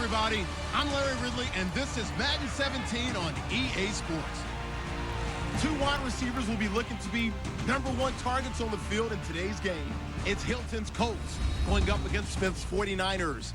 everybody. I'm Larry Ridley, and this is Madden 17 on EA Sports. Two wide receivers will be looking to be #1 targets on the field in today's game. It's Hilton's Colts going up against Smith's 49ers.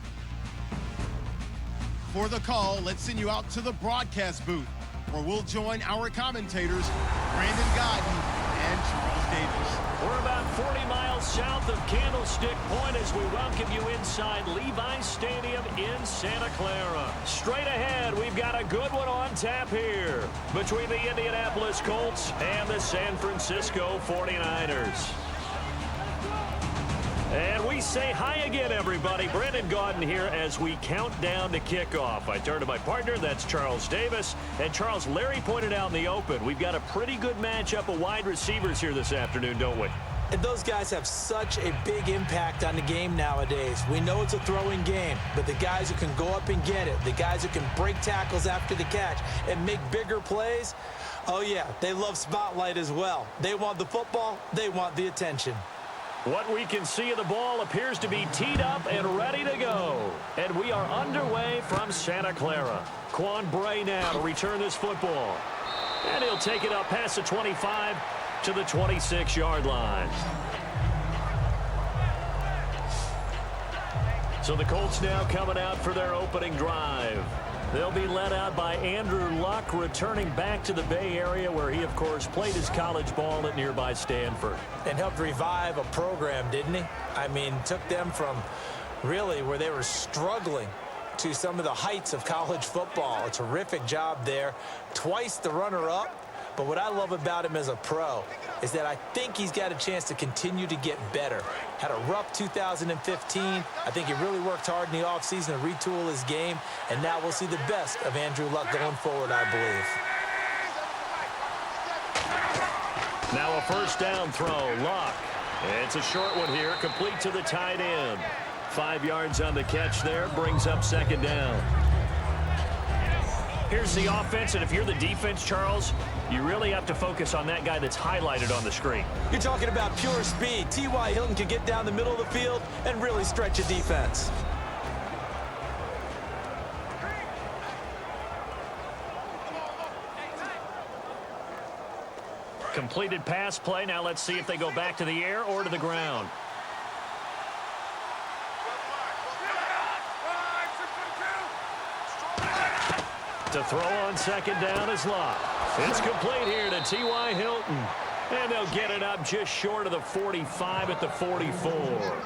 For the call, let's send you out to the broadcast booth, where we'll join our commentators, Brandon Godden and Charles Davis. We're about 40 miles south of Candlestick Point as we welcome you inside Levi's Stadium in Santa Clara. Straight ahead, we've got a good one on tap here between the Indianapolis Colts and the San Francisco 49ers. And we say hi again, everybody. Brandon Gaudin here as we count down to kickoff. I turn to my partner, that's Charles Davis. And Charles, Larry pointed out in the open, we've got a pretty good matchup of wide receivers here this afternoon, don't we? And those guys have such a big impact on the game nowadays. We know it's a throwing game, but the guys who can go up and get it, the guys who can break tackles after the catch and make bigger plays, oh yeah, they love spotlight as well. They want the football, they want the attention. What we can see of the ball appears to be teed up and ready to go. And we are underway from Santa Clara. Quan Bray now to return this football. And he'll take it up past the 25 to the 26-yard line. So the Colts now coming out for their opening drive. They'll be led out by Andrew Luck, returning back to the Bay Area, where he, of course, played his college ball at nearby Stanford. And helped revive a program, didn't he? I mean, took them from really where they were struggling to some of the heights of college football. A terrific job there. Twice the runner-up. But what I love about him as a pro is that I think he's got a chance to continue to get better. Had a rough 2015. I think he really worked hard in the offseason to retool his game. And now we'll see the best of Andrew Luck going forward, I believe. Now a first down throw, Luck. It's a short one here, complete to the tight end. 5 yards on the catch there, brings up second down. Here's the offense, and if you're the defense, Charles, you really have to focus on that guy that's highlighted on the screen. You're talking about pure speed. T.Y. Hilton can get down the middle of the field and really stretch a defense. Completed pass play. Now let's see if they go back to the air or to the ground. To throw on second down is Luck. It's complete here to T.Y. Hilton. And they'll get it up just short of the 45 at the 44.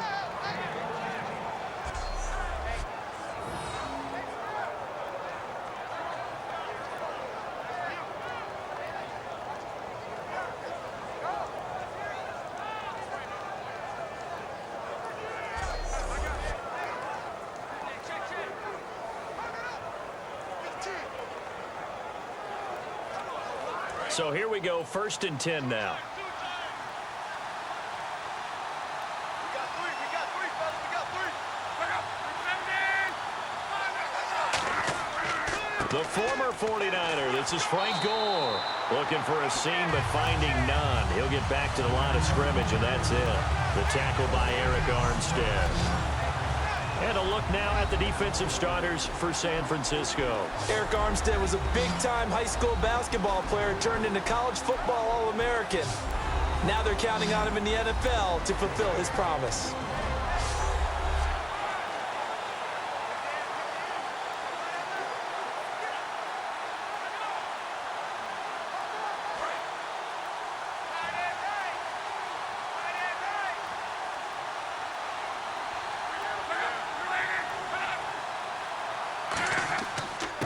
So here we go, 1st and 10 now. The former 49er, this is Frank Gore. Looking for a seam, but finding none. He'll get back to the line of scrimmage, and that's it. The tackle by Eric Armstead. And a look now at the defensive starters for San Francisco. Eric Armstead was a big-time high school basketball player turned into college football All-American. Now they're counting on him in the NFL to fulfill his promise.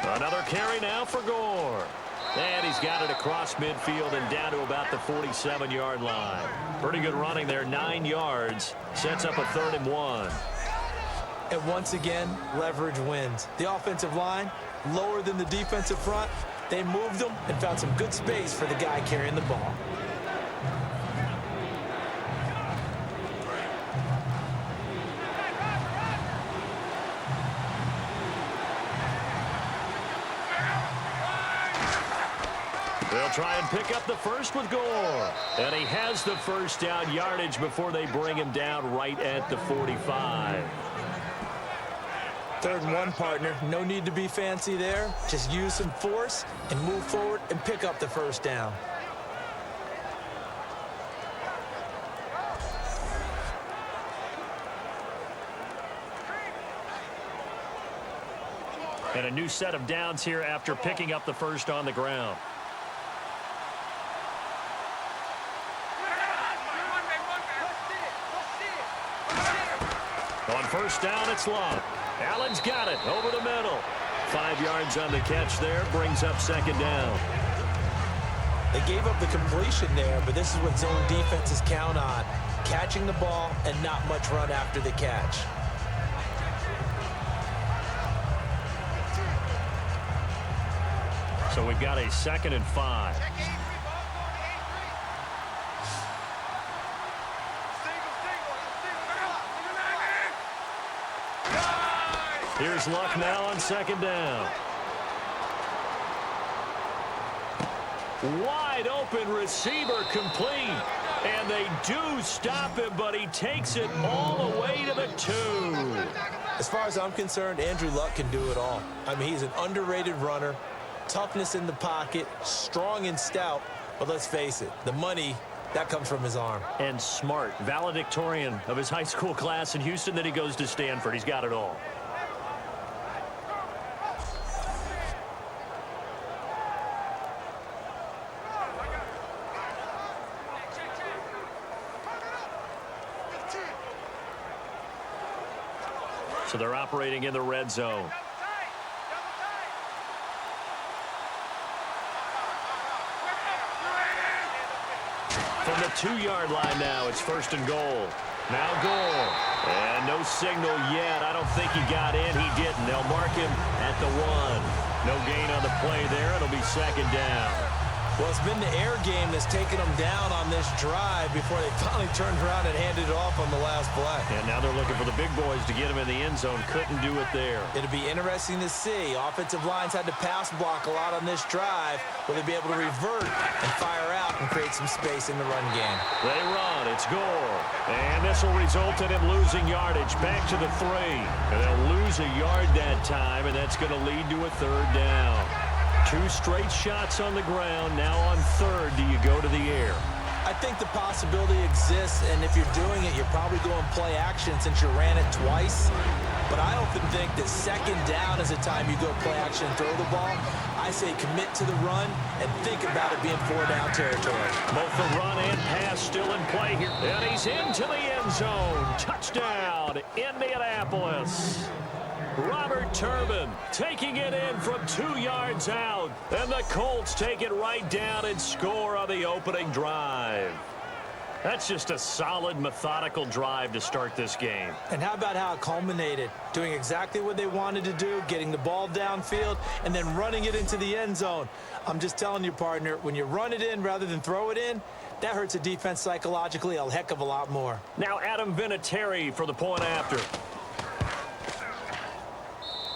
Another carry now for Gore. And he's got it across midfield and down to about the 47-yard line. Pretty good running there, 9 yards. Sets up a 3rd and 1. And once again, leverage wins. The offensive line, lower than the defensive front. They moved them and found some good space for the guy carrying the ball. They'll try and pick up the first with Gore. And he has the first down yardage before they bring him down right at the 45. 3rd and 1, partner. No need to be fancy there. Just use some force and move forward and pick up the first down. And a new set of downs here after picking up the first on the ground. On first down, it's Love. Allen's got it over the middle. 5 yards on the catch there, brings up 2nd down. They gave up the completion there, but this is what zone defenses count on. Catching the ball and not much run after the catch. So we've got a 2nd and 5. Here's Luck now on 2nd down. Wide open receiver complete. And they do stop him, but he takes it all the way to the 2. As far as I'm concerned, Andrew Luck can do it all. I mean, he's an underrated runner. Toughness in the pocket, strong and stout. But let's face it, the money, that comes from his arm. And smart, valedictorian of his high school class in Houston. Then he goes to Stanford. He's got it all. So they're operating in the red zone. From the 2-yard line now, it's 1st and goal. Now Gore. And no signal yet. I don't think he got in. He didn't. They'll mark him at the 1. No gain on the play there. It'll be 2nd down. Well, it's been the air game that's taken them down on this drive before they finally turned around and handed it off on the last play. And now they're looking for the big boys to get him in the end zone. Couldn't do it there. It'll be interesting to see. Offensive lines had to pass block a lot on this drive. Will they be able to revert and fire out and create some space in the run game? They run. It's Gore. And this will result in him losing yardage. Back to the 3. And they'll lose a yard that time, and that's going to lead to a 3rd down. 2 straight shots on the ground. Now on 3rd, do you go to the air? I think the possibility exists, and if you're doing it, you're probably going play action since you ran it twice. But I often think that 2nd down is a time you go play action and throw the ball. I say commit to the run and think about it being 4-down territory. Both the run and pass still in play here. And he's into the end zone. Touchdown, Indianapolis. Robert Turbin taking it in from 2 yards out. And the Colts take it right down and score on the opening drive. That's just a solid, methodical drive to start this game. And how about how it culminated? Doing exactly what they wanted to do, getting the ball downfield, and then running it into the end zone. I'm just telling you, partner, when you run it in rather than throw it in, that hurts a defense psychologically a heck of a lot more. Now Adam Vinatieri for the point after.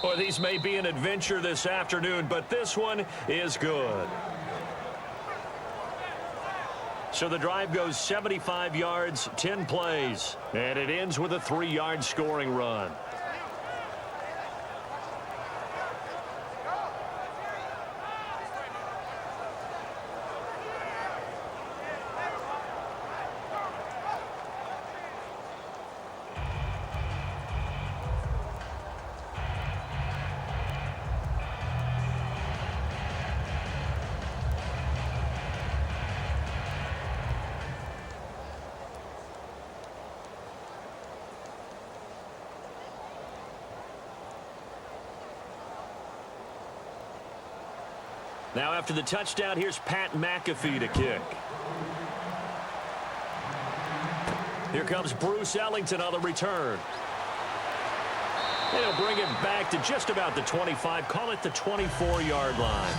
Boy, these may be an adventure this afternoon, but this one is good. So the drive goes 75 yards, 10 plays, and it ends with a 3-yard scoring run. Now after the touchdown, here's Pat McAfee to kick. Here comes Bruce Ellington on the return. They'll bring it back to just about the 25, call it the 24-yard line.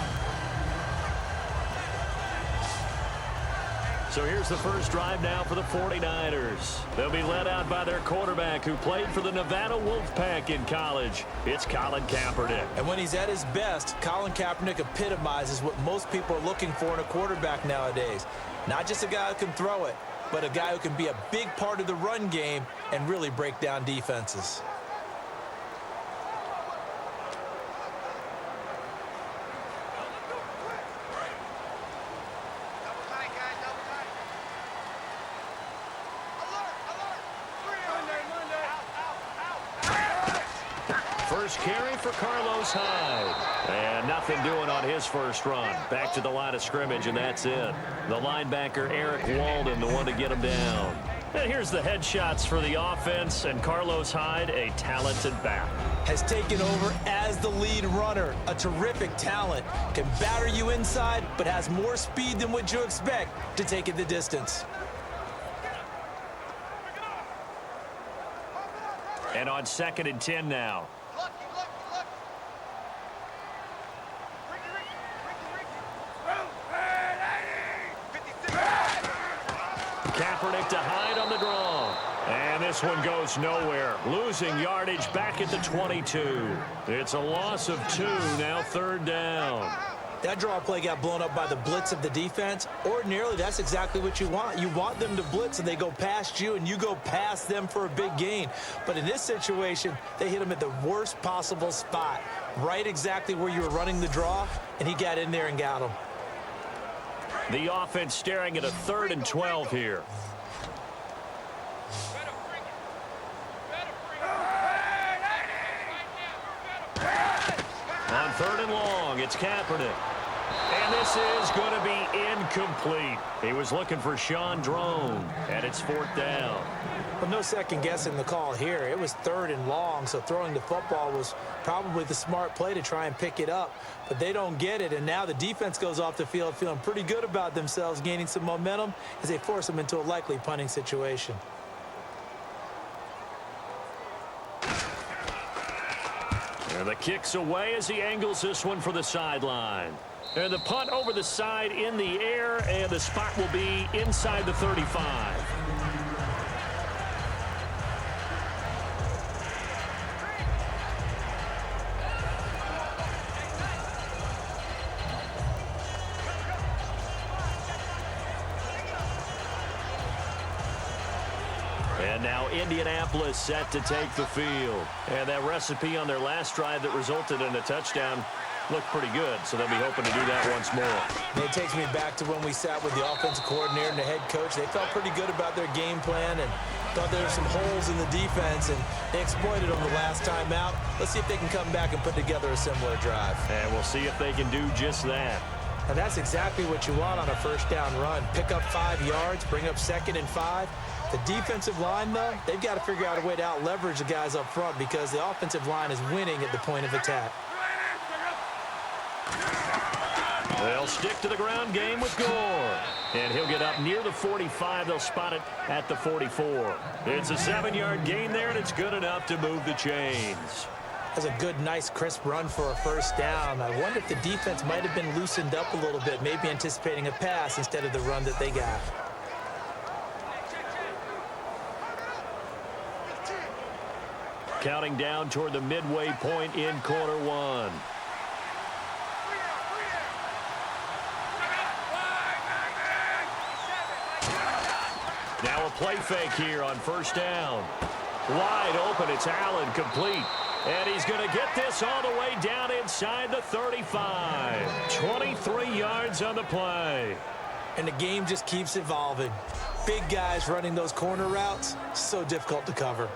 So here's the first drive now for the 49ers. They'll be led out by their quarterback who played for the Nevada Wolfpack in college. It's Colin Kaepernick. And when he's at his best, Colin Kaepernick epitomizes what most people are looking for in a quarterback nowadays. Not just a guy who can throw it, but a guy who can be a big part of the run game and really break down defenses. first carry for Carlos Hyde. And nothing doing on his first run. Back to the line of scrimmage, and that's it. The linebacker, Eric Walden, the one to get him down. And here's the headshots for the offense, and Carlos Hyde, a talented back. Has taken over as the lead runner. A terrific talent. Can batter you inside, but has more speed than what you expect to take it the distance. And on 2nd and 10 now. Kaepernick to Hyde on the draw. And this one goes nowhere. Losing yardage back at the 22. It's a loss of 2, now 3rd down. That draw play got blown up by the blitz of the defense. Ordinarily, that's exactly what you want. You want them to blitz and they go past you and you go past them for a big gain. But in this situation, they hit him at the worst possible spot. Right exactly where you were running the draw, and he got in there and got him. The offense staring at a 3rd and 12 here. On 3rd and long, it's Kaepernick. And this is going to be incomplete. He was looking for Sean Drone, and it's 4th down. Well, no second guessing the call here. It was 3rd and long, so throwing the football was probably the smart play to try and pick it up. But they don't get it, and now the defense goes off the field feeling pretty good about themselves, gaining some momentum as they force them into a likely punting situation. And the kick's away as he angles this one for the sideline. And the punt over the side in the air, and the spot will be inside the 35. And now Indianapolis set to take the field. And that recipe on their last drive that resulted in a touchdown looked pretty good, so they'll be hoping to do that once more. It takes me back to when we sat with the offensive coordinator and the head coach. They felt pretty good about their game plan and thought there were some holes in the defense, and they exploited them the last time out. Let's see if they can come back and put together a similar drive. And we'll see if they can do just that. And that's exactly what you want on a first down run. Pick up 5 yards, bring up 2nd and 5. The defensive line, though, they've got to figure out a way to out-leverage the guys up front because the offensive line is winning at the point of attack. They'll stick to the ground game with Gore. And he'll get up near the 45. They'll spot it at the 44. It's a 7-yard gain there, and it's good enough to move the chains. That's a good, nice, crisp run for a first down. I wonder if the defense might have been loosened up a little bit, maybe anticipating a pass instead of the run that they got. Counting down toward the midway point in quarter 1. Now a play fake here on first down. Wide open, it's Allen, complete. And he's going to get this all the way down inside the 35. 23 yards on the play. And the game just keeps evolving. Big guys running those corner routes, so difficult to cover.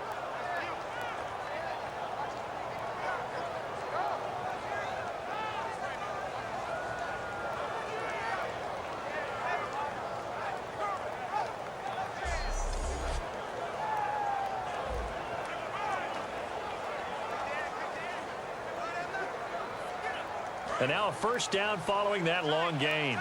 And now a first down following that long gain.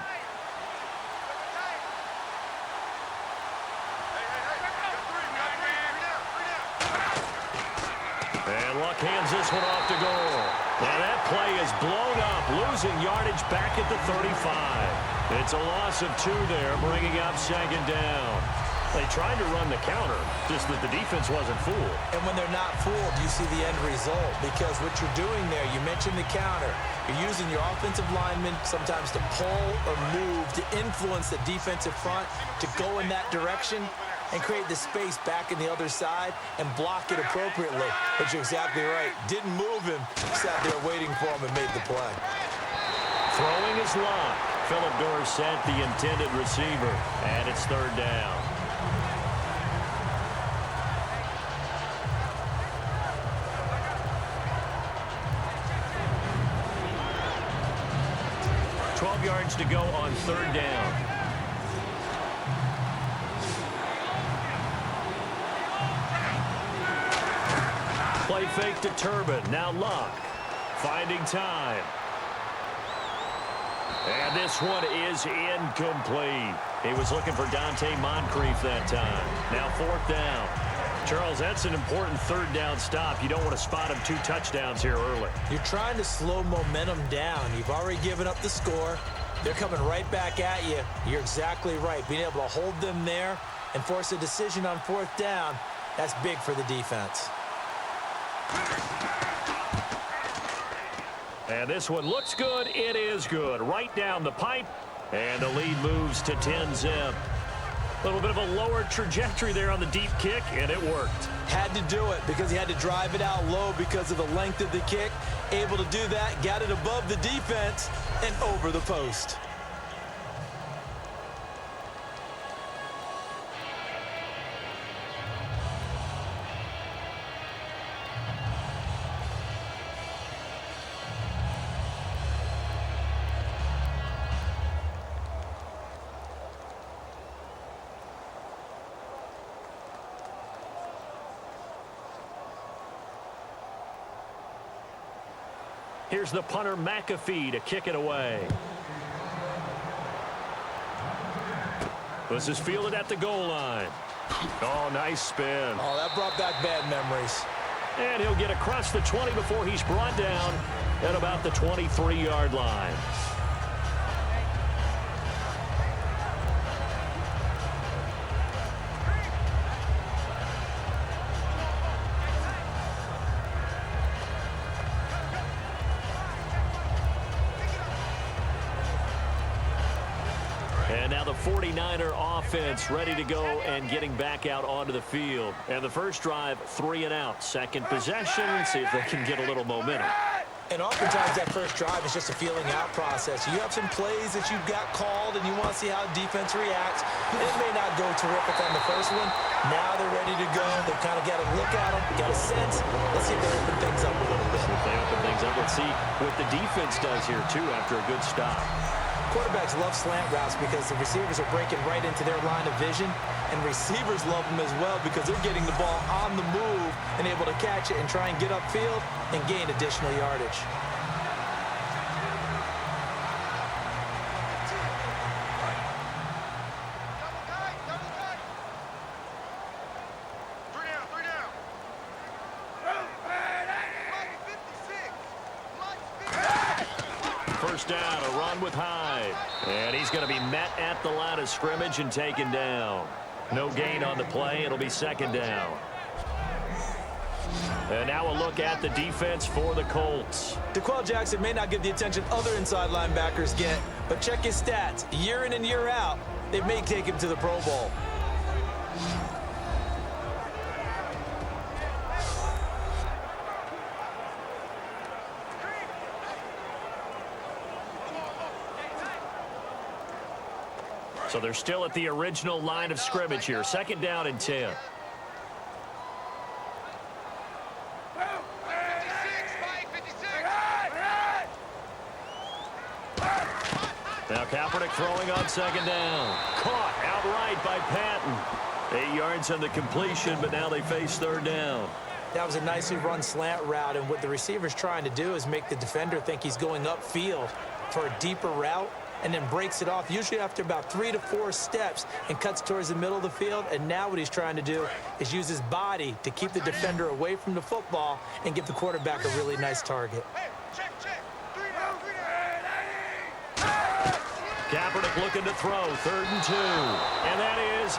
And Luck hands this one off to goal. Now that play is blown up, losing yardage back at the 35. It's a loss of 2 there, bringing up 2nd down. They tried to run the counter, just that the defense wasn't fooled. And when they're not fooled, you see the end result. Because what you're doing there, you mentioned the counter. You're using your offensive linemen sometimes to pull or move, to influence the defensive front, to go in that direction and create the space back in the other side and block it appropriately. But you're exactly right. Didn't move him. Sat there waiting for him and made the play. Throwing is Luck. Philip Dorsett, the intended receiver. And it's 3rd down. 5 yards to go on 3rd down. Play fake to Turbin. Now Luck. Finding time. And this one is incomplete. He was looking for Dante Moncrief that time. Now 4th down. Charles, that's an important 3rd down stop. You don't want to spot him 2 touchdowns here early. You're trying to slow momentum down. You've already given up the score. They're coming right back at you. You're exactly right. Being able to hold them there and force a decision on 4th down, that's big for the defense. And this one looks good. It is good. Right down the pipe. And the lead moves to 10-zip. A little bit of a lower trajectory there on the deep kick, and it worked. Had to do it because he had to drive it out low because of the length of the kick. Able to do that, got it above the defense and over the post. Here's the punter, McAfee, to kick it away. This is fielded at the goal line. Oh, nice spin. Oh, that brought back bad memories. And he'll get across the 20 before he's brought down at about the 23-yard line. And now the 49er offense ready to go and getting back out onto the field. And the first drive, 3 and out. Second possession, see if they can get a little momentum. And oftentimes that first drive is just a feeling out process. You have some plays that you've got called and you want to see how defense reacts. It may not go terrific on the first one. Now they're ready to go. They've kind of got a look at them, got a sense. Let's see if they open things up a little bit. If they open things up, let's see what the defense does here too after a good stop. Quarterbacks love slant routes because the receivers are breaking right into their line of vision, and receivers love them as well because they're getting the ball on the move and able to catch it and try and get upfield and gain additional yardage. First down, a run with Hyde. And he's going to be met at the line of scrimmage and taken down. No gain on the play. It'll be 2nd down. And now a look at the defense for the Colts. DeQuell Jackson may not get the attention other inside linebackers get, but check his stats. Year in and year out, they may take him to the Pro Bowl. So they're still at the original line of scrimmage here. 2nd down and 10. Now Kaepernick throwing on 2nd down. Caught outright by Patton. 8 yards on the completion, but now they face 3rd down. That was a nicely run slant route, and what the receiver's trying to do is make the defender think he's going upfield for a deeper route, and then breaks it off, usually after about 3 to 4 steps, and cuts towards the middle of the field. And now what he's trying to do is use his body to keep the defender away from the football and give the quarterback a really nice target. Kaepernick looking to throw, 3rd and 2. And that is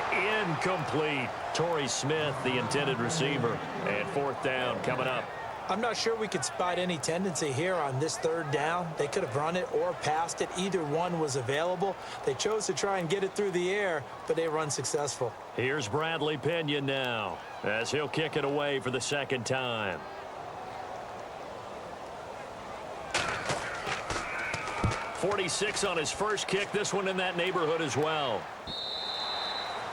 incomplete. Torrey Smith, the intended receiver. And 4th down coming up. I'm not sure we could spot any tendency here on this 3rd down. They could have run it or passed it. Either one was available. They chose to try and get it through the air, but they were unsuccessful. Here's Bradley Pinion now as he'll kick it away for the 2nd time. .46 on his first kick. This one in that neighborhood as well.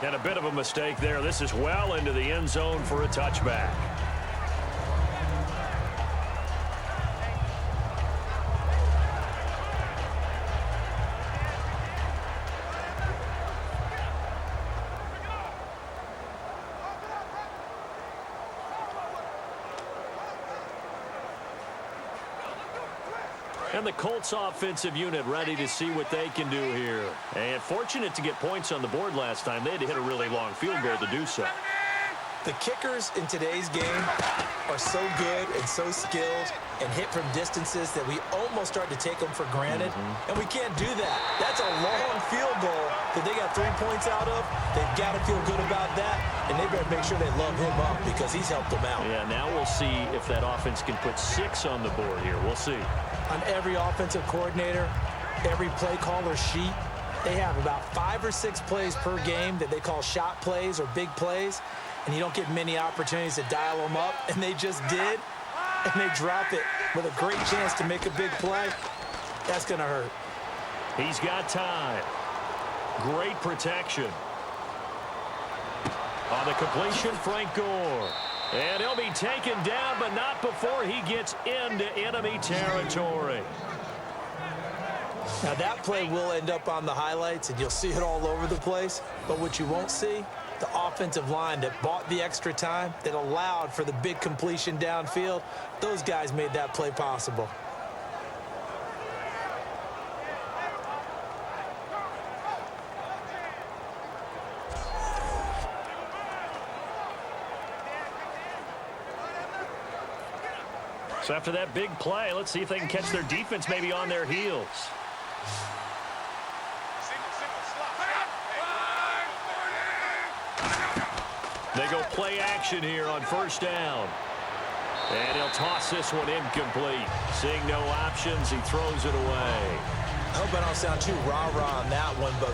And a bit of a mistake there. This is well into the end zone for a touchback. And the Colts offensive unit ready to see what they can do here. And fortunate to get points on the board last time. They had to hit a really long field goal to do so. The kickers in today's game are so good and so skilled and hit from distances that we almost start to take them for granted, and we can't do that. That's a long field goal that they got 3 points out of. They've got to feel good about that, and they better make sure they love him up because he's helped them out. Yeah, now we'll see if that offense can put 6 on the board here. We'll see. On every offensive coordinator, every play caller sheet, they have about 5 or 6 plays per game that they call shot plays or big plays, and you don't get many opportunities to dial them up, and they just did, and they drop it with a great chance to make a big play. That's going to hurt. He's got time. Great protection. On the completion, Frank Gore. And he'll be taken down, but not before he gets into enemy territory. Now, that play will end up on the highlights, and you'll see it all over the place. But what you won't see, the offensive line that bought the extra time, that allowed for the big completion downfield, those guys made that play possible. So after that big play, let's see if they can catch their defense maybe on their heels. They go play action here on first down. And he'll toss this one incomplete. Seeing no options, he throws it away. I hope I don't sound too rah-rah on that one, but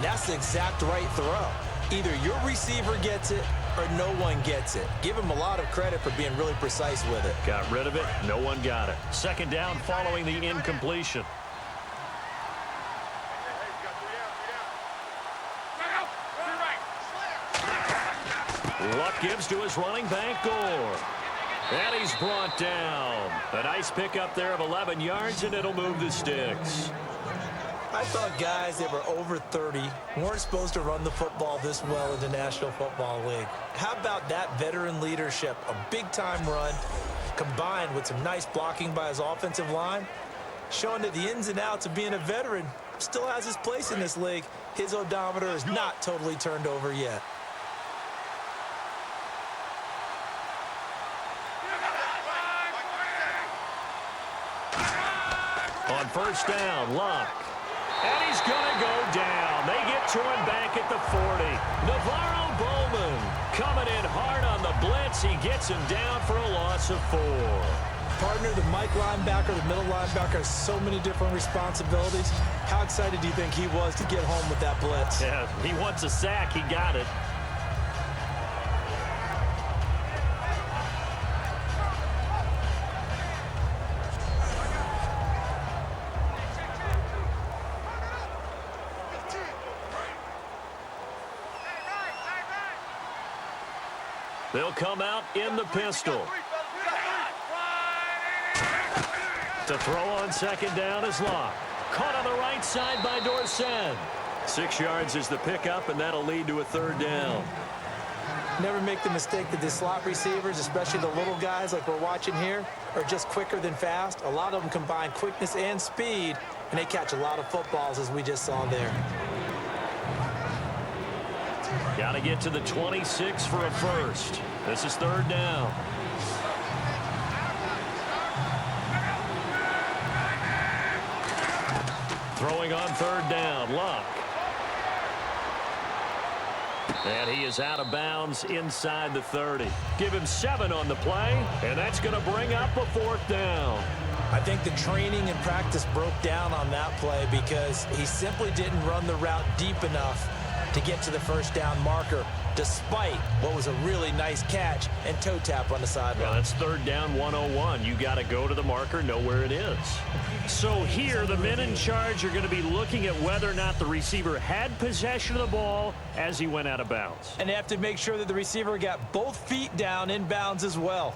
that's the exact right throw. Either your receiver gets it or no one gets it. Give him a lot of credit for being really precise with it. Got rid of it. No one got it. Second down following the incompletion. Luck gives to his running back, Gore. And he's brought down. A nice pickup there of 11 yards, and it'll move the sticks. I thought guys that were over 30 weren't supposed to run the football this well in the National Football League. How about that veteran leadership, a big-time run, combined with some nice blocking by his offensive line, showing that the ins and outs of being a veteran still has his place in this league. His odometer is not totally turned over yet. On first down, Luck. And he's going to go down. They get to him back at the 40. Navarro Bowman coming in hard on the blitz. He gets him down for a loss of 4. Partner, the Mike linebacker, the middle linebacker has so many different responsibilities. How excited do you think he was to get home with that blitz? Yeah, he wants a sack. He got it. They'll come out in the pistol. To throw on second down is Locke. Caught on the right side by Dorsett. 6 yards is the pickup, and that'll lead to a third down. Never make the mistake that the slot receivers, especially the little guys like we're watching here, are just quicker than fast. A lot of them combine quickness and speed, and they catch a lot of footballs, as we just saw there. Got to get to the 26 for a first. This is third down. Throwing on third down, Luck. And he is out of bounds inside the 30. Give him 7 on the play, and that's going to bring up a fourth down. I think the training and practice broke down on that play because he simply didn't run the route deep enough to get to the first down marker, despite what was a really nice catch and toe tap on the sideline. Well, that's third down 101. You got to go to the marker, know where it is. So here, the men in charge are going to be looking at whether or not the receiver had possession of the ball as he went out of bounds. And they have to make sure that the receiver got both feet down in bounds as well.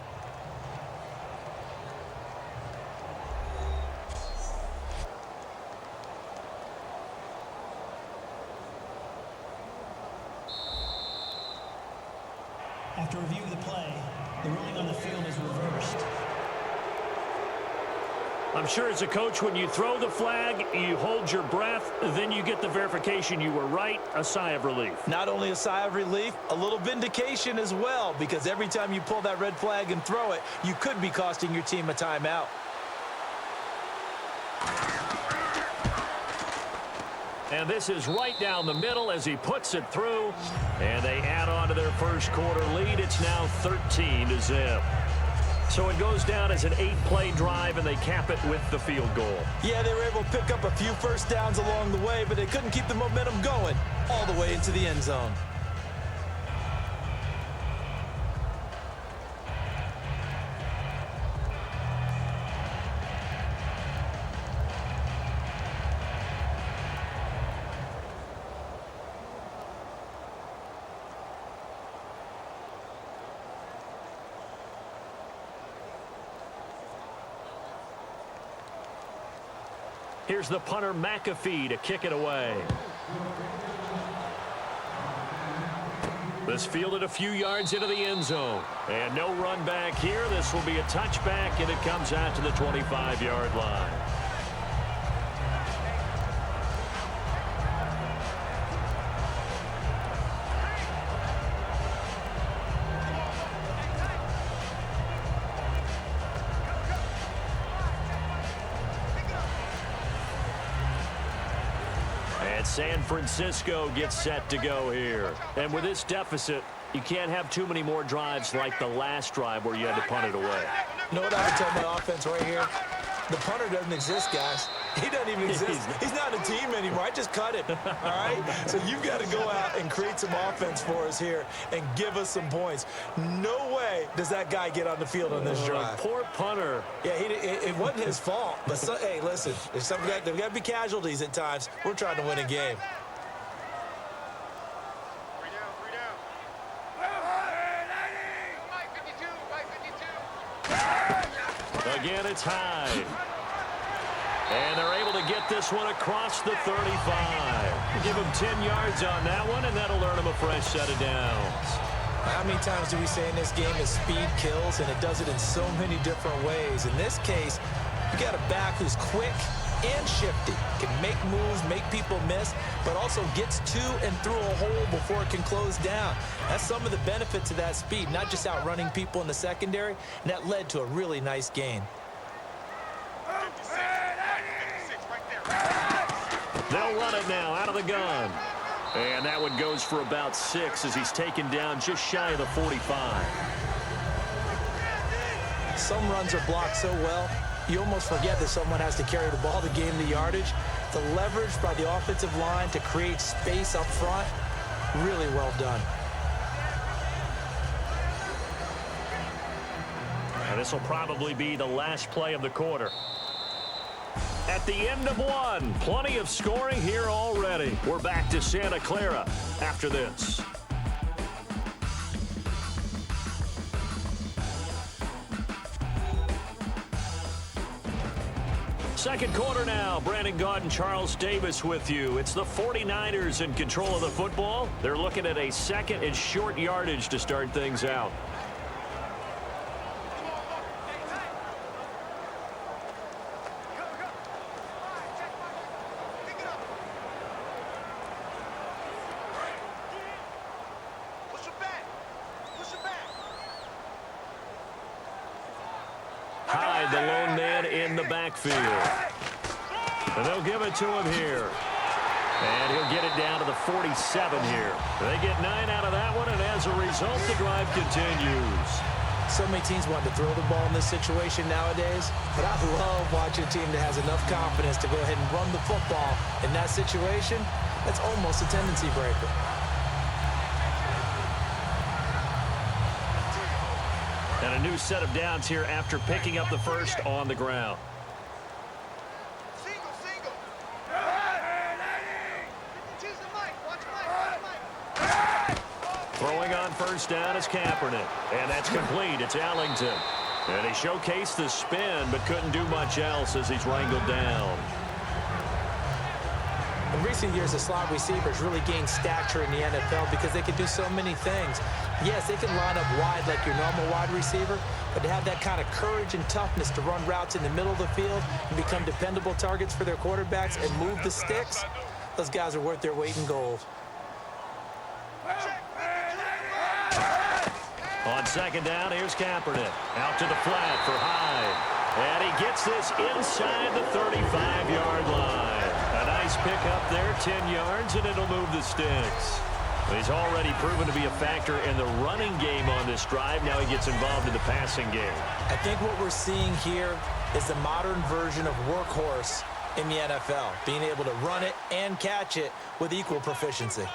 After review of the play, the ruling on the field is reversed. I'm sure as a coach, when you throw the flag, you hold your breath, then you get the verification you were right, a sigh of relief. Not only a sigh of relief, a little vindication as well, because every time you pull that red flag and throw it, you could be costing your team a timeout. And this is right down the middle as he puts it through. And they add on to their first quarter lead. It's now 13-0. So it goes down as an 8-play drive, and they cap it with the field goal. Yeah, they were able to pick up a few first downs along the way, but they couldn't keep the momentum going all the way into the end zone. Here's the punter, McAfee, to kick it away. This fielded a few yards into the end zone. And no run back here. This will be a touchback, and it comes out to the 25-yard line. San Francisco gets set to go here. And with this deficit, you can't have too many more drives like the last drive where you had to punt it away. You know what I would tell my offense right here? The punter doesn't exist, guys. He doesn't even exist. He's not a team anymore. I just cut it, all right? So you've got to go out and create some offense for us here and give us some points. No way does that guy get on the field on this drive. Poor punter. Yeah, it wasn't his fault. But, hey, listen, there's got to be casualties at times. We're trying to win a game. Again, it's Hyde. And they're able to get this one across the 35. Give him 10 yards on that one, and that'll earn him a fresh set of downs. How many times do we say in this game is speed kills, and it does it in so many different ways? In this case, you got a back who's quick and shifty, can make moves, make people miss, but also gets to and through a hole before it can close down. That's some of the benefits of that speed, not just outrunning people in the secondary, and that led to a really nice gain. They'll run it now out of the gun. And that one goes for about 6 as he's taken down just shy of the 45. Some runs are blocked so well, you almost forget that someone has to carry the ball to gain the yardage. The leverage by the offensive line to create space up front, really well done. And this will probably be the last play of the quarter. At the end of one, plenty of scoring here already. We're back to Santa Clara after this. Second quarter now. Brandon Gaudin, Charles Davis with you. It's the 49ers in control of the football. They're looking at a second and short yardage to start things out. Hyde, the lone man in the backfield. And they'll give it to him here. And he'll get it down to the 47 here. They get 9 out of that one, and as a result, the drive continues. So many teams want to throw the ball in this situation nowadays, but I love watching a team that has enough confidence to go ahead and run the football. In that situation, that's almost a tendency breaker. And a new set of downs here after picking up the first on the ground. Throwing on first down is Kaepernick. And that's complete. It's Ellington. And he showcased the spin, but couldn't do much else as he's wrangled down. In recent years, the slot receivers really gained stature in the NFL because they can do so many things. Yes, they can line up wide like your normal wide receiver, but to have that kind of courage and toughness to run routes in the middle of the field and become dependable targets for their quarterbacks and move the sticks, those guys are worth their weight in gold. On second down, here's Kaepernick. Out to the flat for Hyde. And he gets this inside the 35-yard line. A nice pickup there, 10 yards, and it'll move the sticks. He's already proven to be a factor in the running game on this drive. Now he gets involved in the passing game. I think what we're seeing here is the modern version of workhorse in the NFL, being able to run it and catch it with equal proficiency.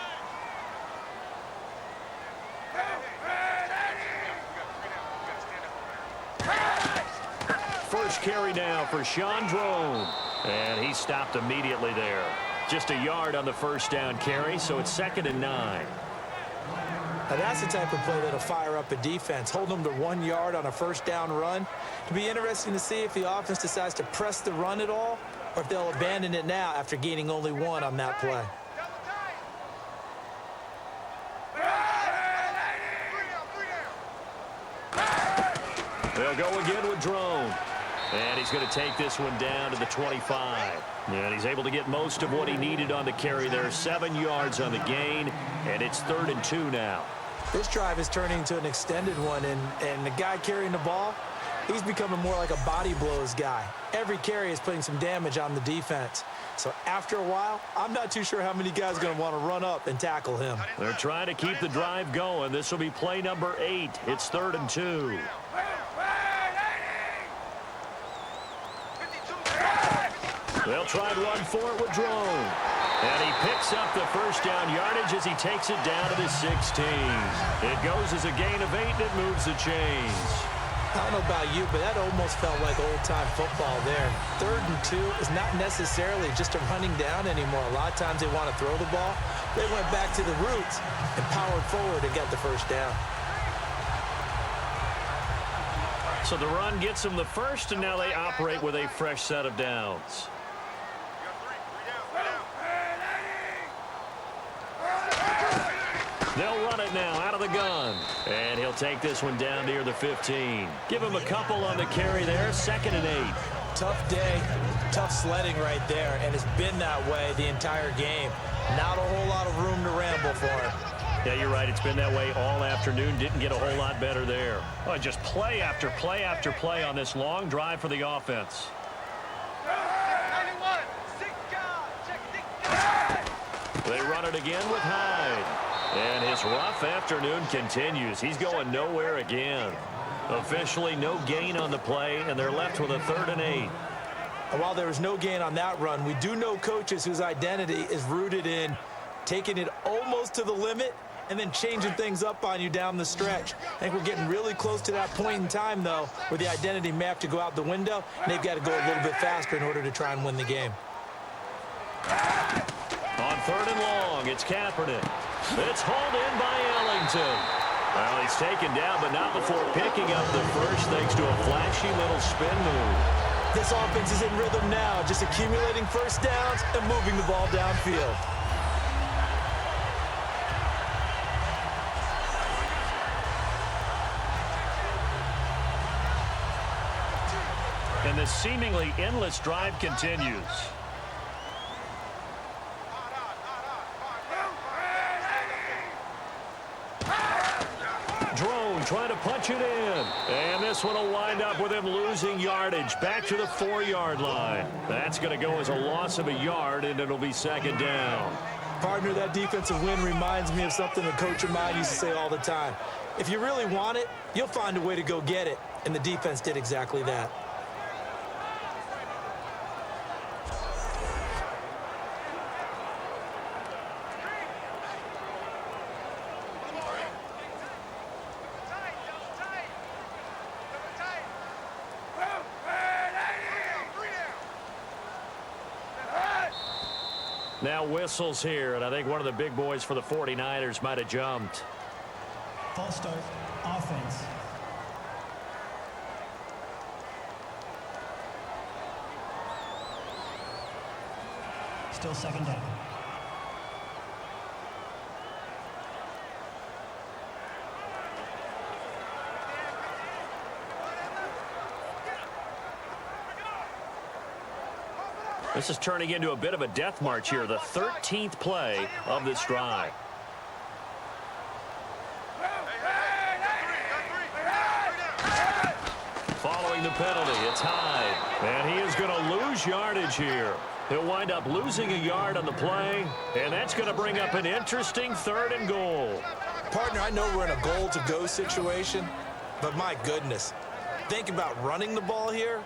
First carry now for Sean Drone. And he stopped immediately there. Just a yard on the first down carry, so it's 2nd and 9. Now that's the type of play that'll fire up a defense. Hold them to 1 yard on a first down run. It'll be interesting to see if the offense decides to press the run at all, or if they'll abandon it now after gaining only 1 on that play. They'll go again with Drone. And he's going to take this one down to the 25. And he's able to get most of what he needed on the carry there. 7 yards on the gain, and it's 3rd and 2 now. This drive is turning into an extended one, and the guy carrying the ball, he's becoming more like a body blows guy. Every carry is putting some damage on the defense. So after a while, I'm not too sure how many guys are going to want to run up and tackle him. They're trying to keep the drive going. This will be play number 8. It's 3rd and 2. They'll try to run for it with Drone. And he picks up the first down yardage as he takes it down to the 16. It goes as a gain of 8, and it moves the chains. I don't know about you, but that almost felt like old-time football there. 3rd and 2 is not necessarily just a running down anymore. A lot of times they want to throw the ball. They went back to the roots and powered forward and got the first down. So the run gets them the first, and now they operate with a fresh set of downs. They'll run it now out of the gun. And he'll take this one down near the 15. Give him a couple on the carry there. 2nd and 8. Tough day, tough sledding right there, and it's been that way the entire game. Not a whole lot of room to ramble for him. Yeah, you're right. It's been that way all afternoon. Didn't get a whole lot better there. Oh, just play after play after play on this long drive for the offense. They run it again with Hyde. And his rough afternoon continues. He's going nowhere again. Officially no gain on the play, and they're left with a 3rd and 8. And while there was no gain on that run, we do know coaches whose identity is rooted in taking it almost to the limit and then changing things up on you down the stretch. I think we're getting really close to that point in time, though, where the identity may have to go out the window, and they've got to go a little bit faster in order to try and win the game. On 3rd and long, it's Kaepernick. It's hauled in by Ellington. Well, he's taken down, but not before picking up the first thanks to a flashy little spin move. This offense is in rhythm now, just accumulating first downs and moving the ball downfield. And the seemingly endless drive continues. Drone trying to punch it in. And this one will wind up with him losing yardage back to the 4-yard line. That's going to go as a loss of a yard, and it'll be 2nd down. Partner, that defensive win reminds me of something a coach of mine used to say all the time. If you really want it, you'll find a way to go get it. And the defense did exactly that. Now whistles here, and I think one of the big boys for the 49ers might have jumped. False start, offense. Still 2nd down. This is turning into a bit of a death march here, the 13th play of this drive. Following the penalty, it's Hyde. And he is going to lose yardage here. He'll wind up losing a yard on the play, and that's going to bring up an interesting 3rd and goal. Partner, I know we're in a goal-to-go situation, but my goodness, think about running the ball here.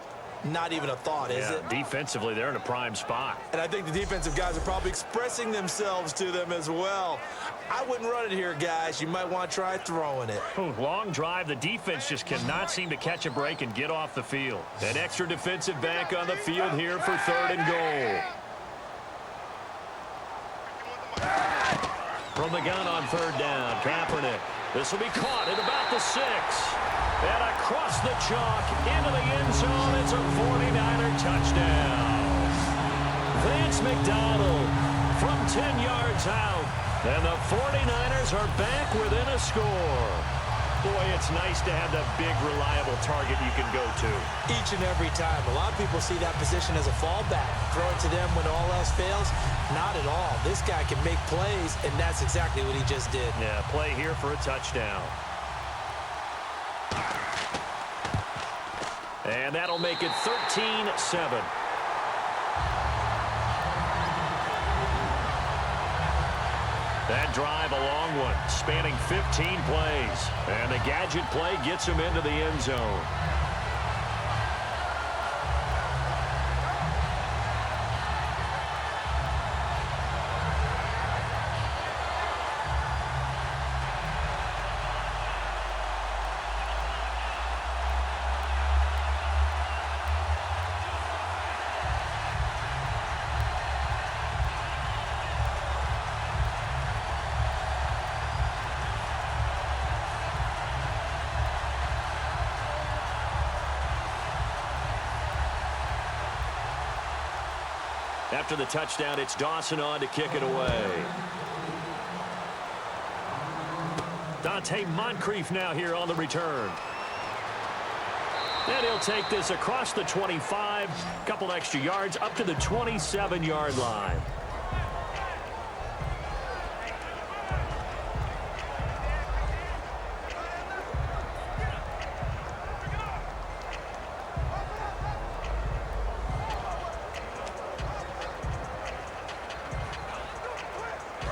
Not even a thought, is it? Defensively, they're in a prime spot. And I think the defensive guys are probably expressing themselves to them as well. I wouldn't run it here, guys. You might want to try throwing it. Ooh, long drive. The defense just cannot seem to catch a break and get off the field. An extra defensive back on the field here for 3rd and goal. From the gun on 3rd down, Kaepernick. This will be caught at about the 6. And across the chalk into the end zone. It's a 49er touchdown. Vance McDonald from 10 yards out. And the 49ers are back within a score. Boy, it's nice to have that big, reliable target you can go to. Each and every time. A lot of people see that position as a fallback. Throw it to them when all else fails. Not at all. This guy can make plays, and that's exactly what he just did. Yeah, play here for a touchdown. And that'll make it 13-7. That drive, a long one, spanning 15 plays. And the gadget play gets him into the end zone. After the touchdown, it's Dawson on to kick it away. Dante Moncrief now here on the return. And he'll take this across the 25, couple extra yards up to the 27-yard line.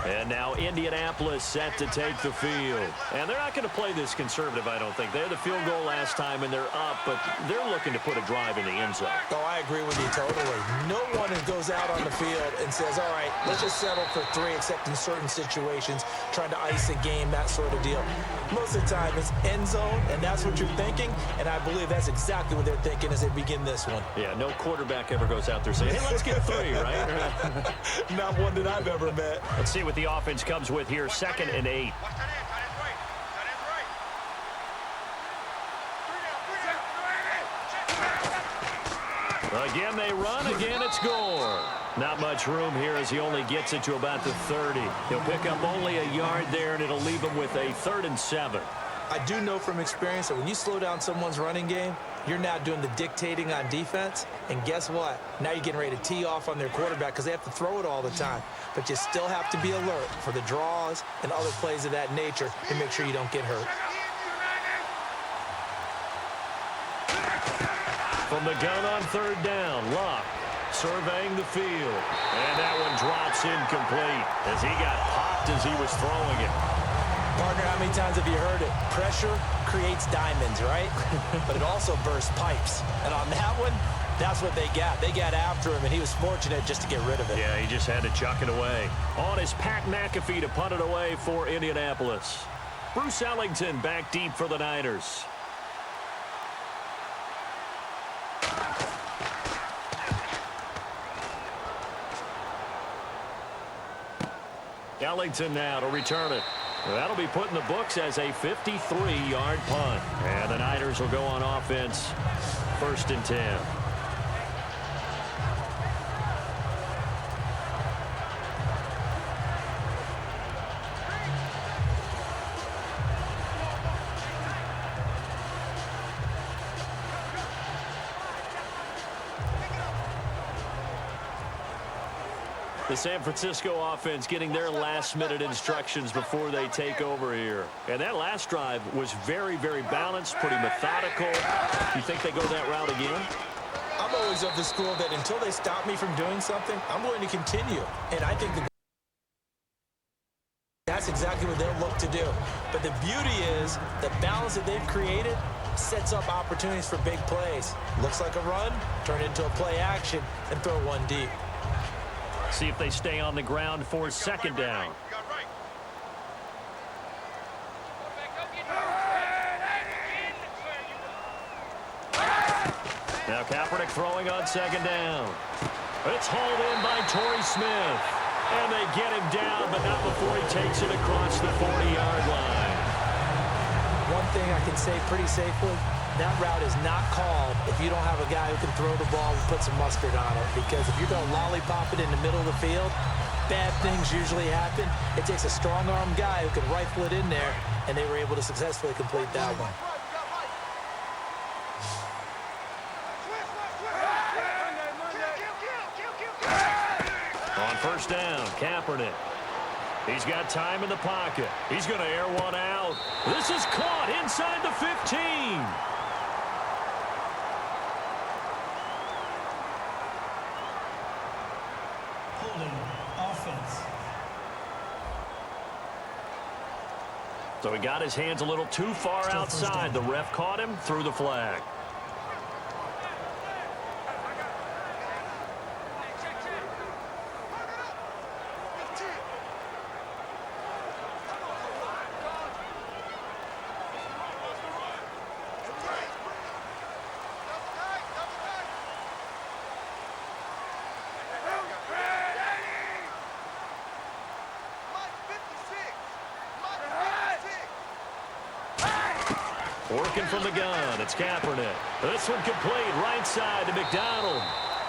And now Indianapolis set to take the field. And they're not going to play this conservative, I don't think. They had the field goal last time, and they're up, but they're looking to put a drive in the end zone. Oh, I agree with you totally. No one goes out on the field and says, all right, let's just settle for 3, except in certain situations, trying to ice a game, that sort of deal. Most of the time, it's end zone, and that's what you're thinking, and I believe that's exactly what they're thinking as they begin this one. Yeah, no quarterback ever goes out there saying, hey, let's get 3, right? Not one that I've ever met. Let's see what the offense comes with here, 2nd and 8. Again, they run. Again, it's Gore. Not much room here as he only gets it to about the 30. He'll pick up only a yard there, and it'll leave him with a 3rd and 7. I do know from experience that when you slow down someone's running game, you're now doing the dictating on defense. And guess what? Now you're getting ready to tee off on their quarterback because they have to throw it all the time. But you still have to be alert for the draws and other plays of that nature to make sure you don't get hurt. From the gun on 3rd down, Luck surveying the field. And that one drops incomplete as he got popped as he was throwing it. Partner, how many times have you heard it? Pressure creates diamonds, right? But it also bursts pipes. And on that one, that's what they got. They got after him, and he was fortunate just to get rid of it. Yeah, he just had to chuck it away. On is Pat McAfee to punt it away for Indianapolis. Bruce Ellington back deep for the Niners. Ellington now to return it. That'll be put in the books as a 53-yard punt. And the Niners will go on offense, 1st and 10. The San Francisco offense getting their last-minute instructions before they take over here. And that last drive was very, very balanced, pretty methodical. You think they go that route again? I'm always of the school that until they stop me from doing something, I'm going to continue. And I think that's exactly what they'll look to do. But the beauty is the balance that they've created sets up opportunities for big plays. Looks like a run, turn it into a play action, and throw one deep. See if they stay on the ground for second down. Now Kaepernick throwing on second down. It's hauled in by Torrey Smith. And they get him down, but not before he takes it across the 40-yard line. One thing I can say pretty safely, that route is not called if you don't have a guy who can throw the ball and put some mustard on it. Because if you're going to lollipop it in the middle of the field, bad things usually happen. It takes a strong-arm guy who can rifle it in there, and they were able to successfully complete that one. On first down, Kaepernick. He's got time in the pocket. He's going to air one out. This is caught inside the 15. Holding offense. So he got his hands a little too far outside. The ref caught him, threw the flag. Working from the gun, it's Kaepernick. This one complete, right side to McDonald.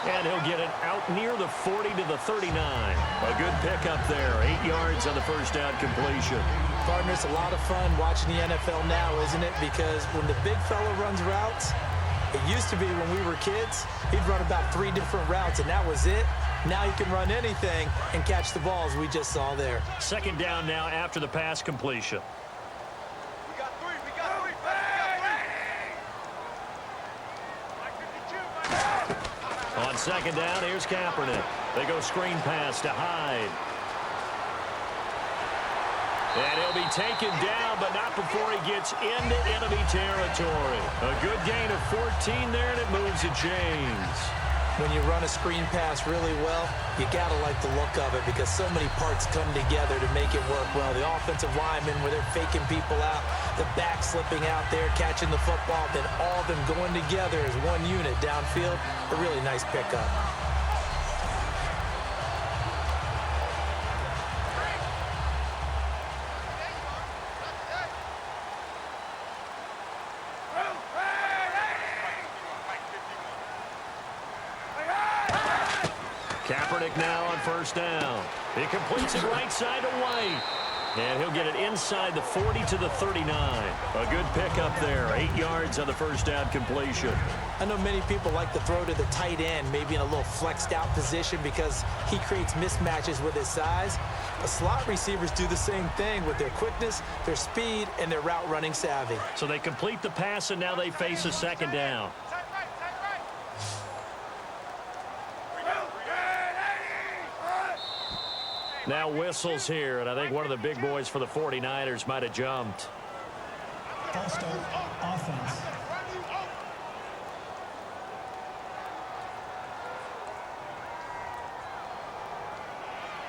And he'll get it out near the 40 to the 39. A good pickup there, 8 yards on the first down completion. Partner, it's a lot of fun watching the NFL now, isn't it? Because when the big fella runs routes, it used to be when we were kids, he'd run about 3 different routes, and that was it. Now he can run anything and catch the balls we just saw there. Second down now after the pass completion. On second down, here's Kaepernick. They go screen pass to Hyde. And he'll be taken down, but not before he gets into enemy territory. A good gain of 14 there, and it moves the chains. When you run a screen pass really well, you got to like the look of it because so many parts come together to make it work well. The offensive linemen, where they're faking people out, the back slipping out there, catching the football, then all of them going together as one unit downfield. A really nice pickup. Kaepernick now on first down. He completes it right side to White. And he'll get it inside the 40 to the 39. A good pickup there. 8 yards on the first down completion. I know many people like to throw to the tight end, maybe in a little flexed out position because he creates mismatches with his size. But slot receivers do the same thing with their quickness, their speed, and their route running savvy. So they complete the pass, and now they face a second down. Now whistles here, and I think one of the big boys for the 49ers might have jumped. False start offense.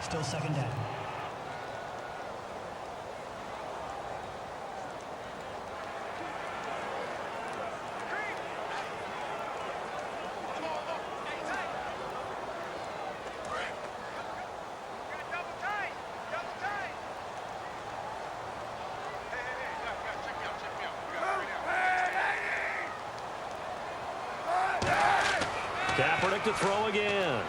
Still second down. Kaepernick to throw again.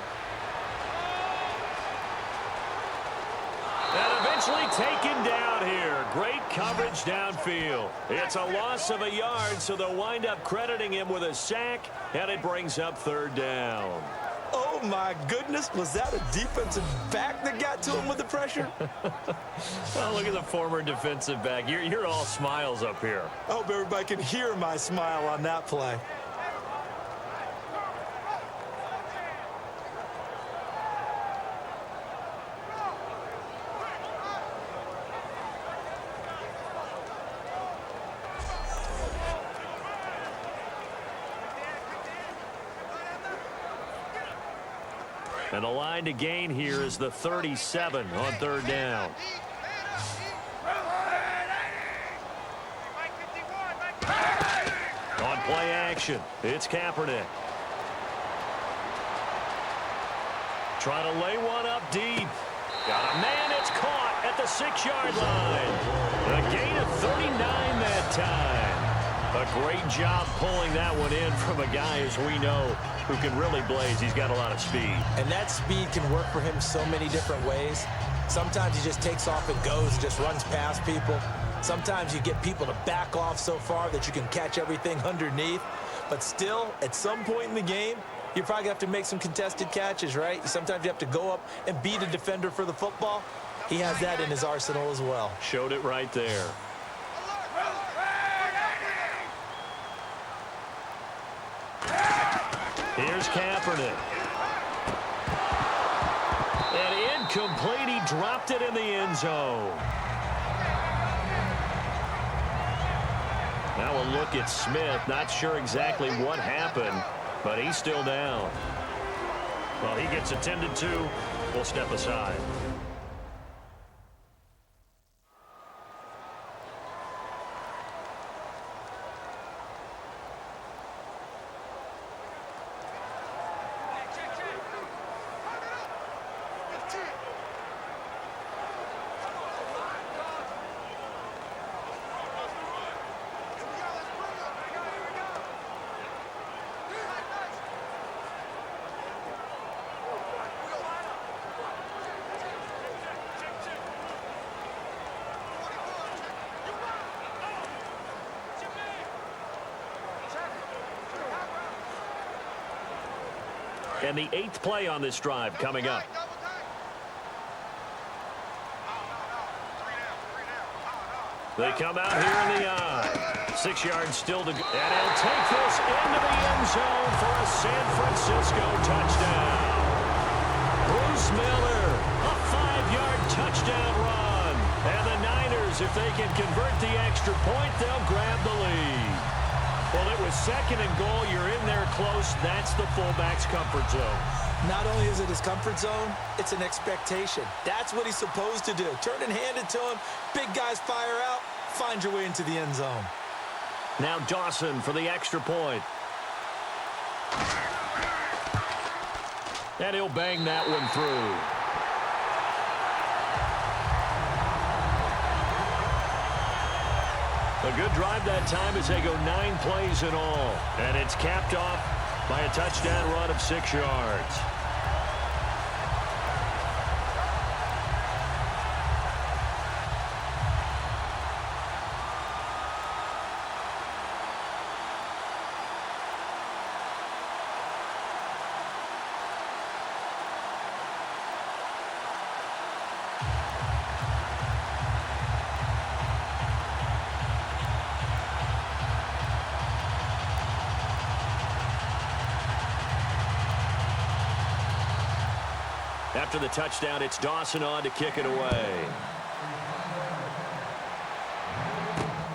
And eventually taken down here. Great coverage downfield. It's a loss of a yard, so they'll wind up crediting him with a sack, and it brings up third down. Oh, my goodness. Was that a defensive back that got to him with the pressure? Oh, look at the former defensive back. You're all smiles up here. I hope everybody can hear my smile on that play. And the line to gain here is the 37 on third down. On play action, it's Kaepernick. Trying to lay one up deep. Got a man, it's caught at the 6-yard line. A gain of 39 that time. A great job pulling that one in from a guy, as we know, who can really blaze. He's got a lot of speed. And that speed can work for him so many different ways. Sometimes he just takes off and goes, just runs past people. Sometimes you get people to back off so far that you can catch everything underneath. But still, at some point in the game, you probably have to make some contested catches, right? Sometimes you have to go up and beat a defender for the football. He has that in his arsenal as well. Showed it right there. Here's Kaepernick. And incomplete. He dropped it in the end zone. Now a look at Smith. Not sure exactly what happened, but he's still down. Well, he gets attended to. We'll step aside. And the 8th play on this drive coming up. They come out here in the eye. 6 yards still to go. And he'll take this into the end zone for a San Francisco touchdown. Bruce Miller, a 5-yard touchdown run. And the Niners, if they can convert the extra point, they'll grab the lead. Well, it was 2nd and goal. You're in there close. That's the fullback's comfort zone. Not only is it his comfort zone, it's an expectation. That's what he's supposed to do. Turn and hand it to him. Big guys fire out. Find your way into the end zone. Now Dawson for the extra point. And he'll bang that one through. A good drive that time as they go 9 plays in all. And it's capped off by a touchdown run of 6 yards. After the touchdown, it's Dawson on to kick it away.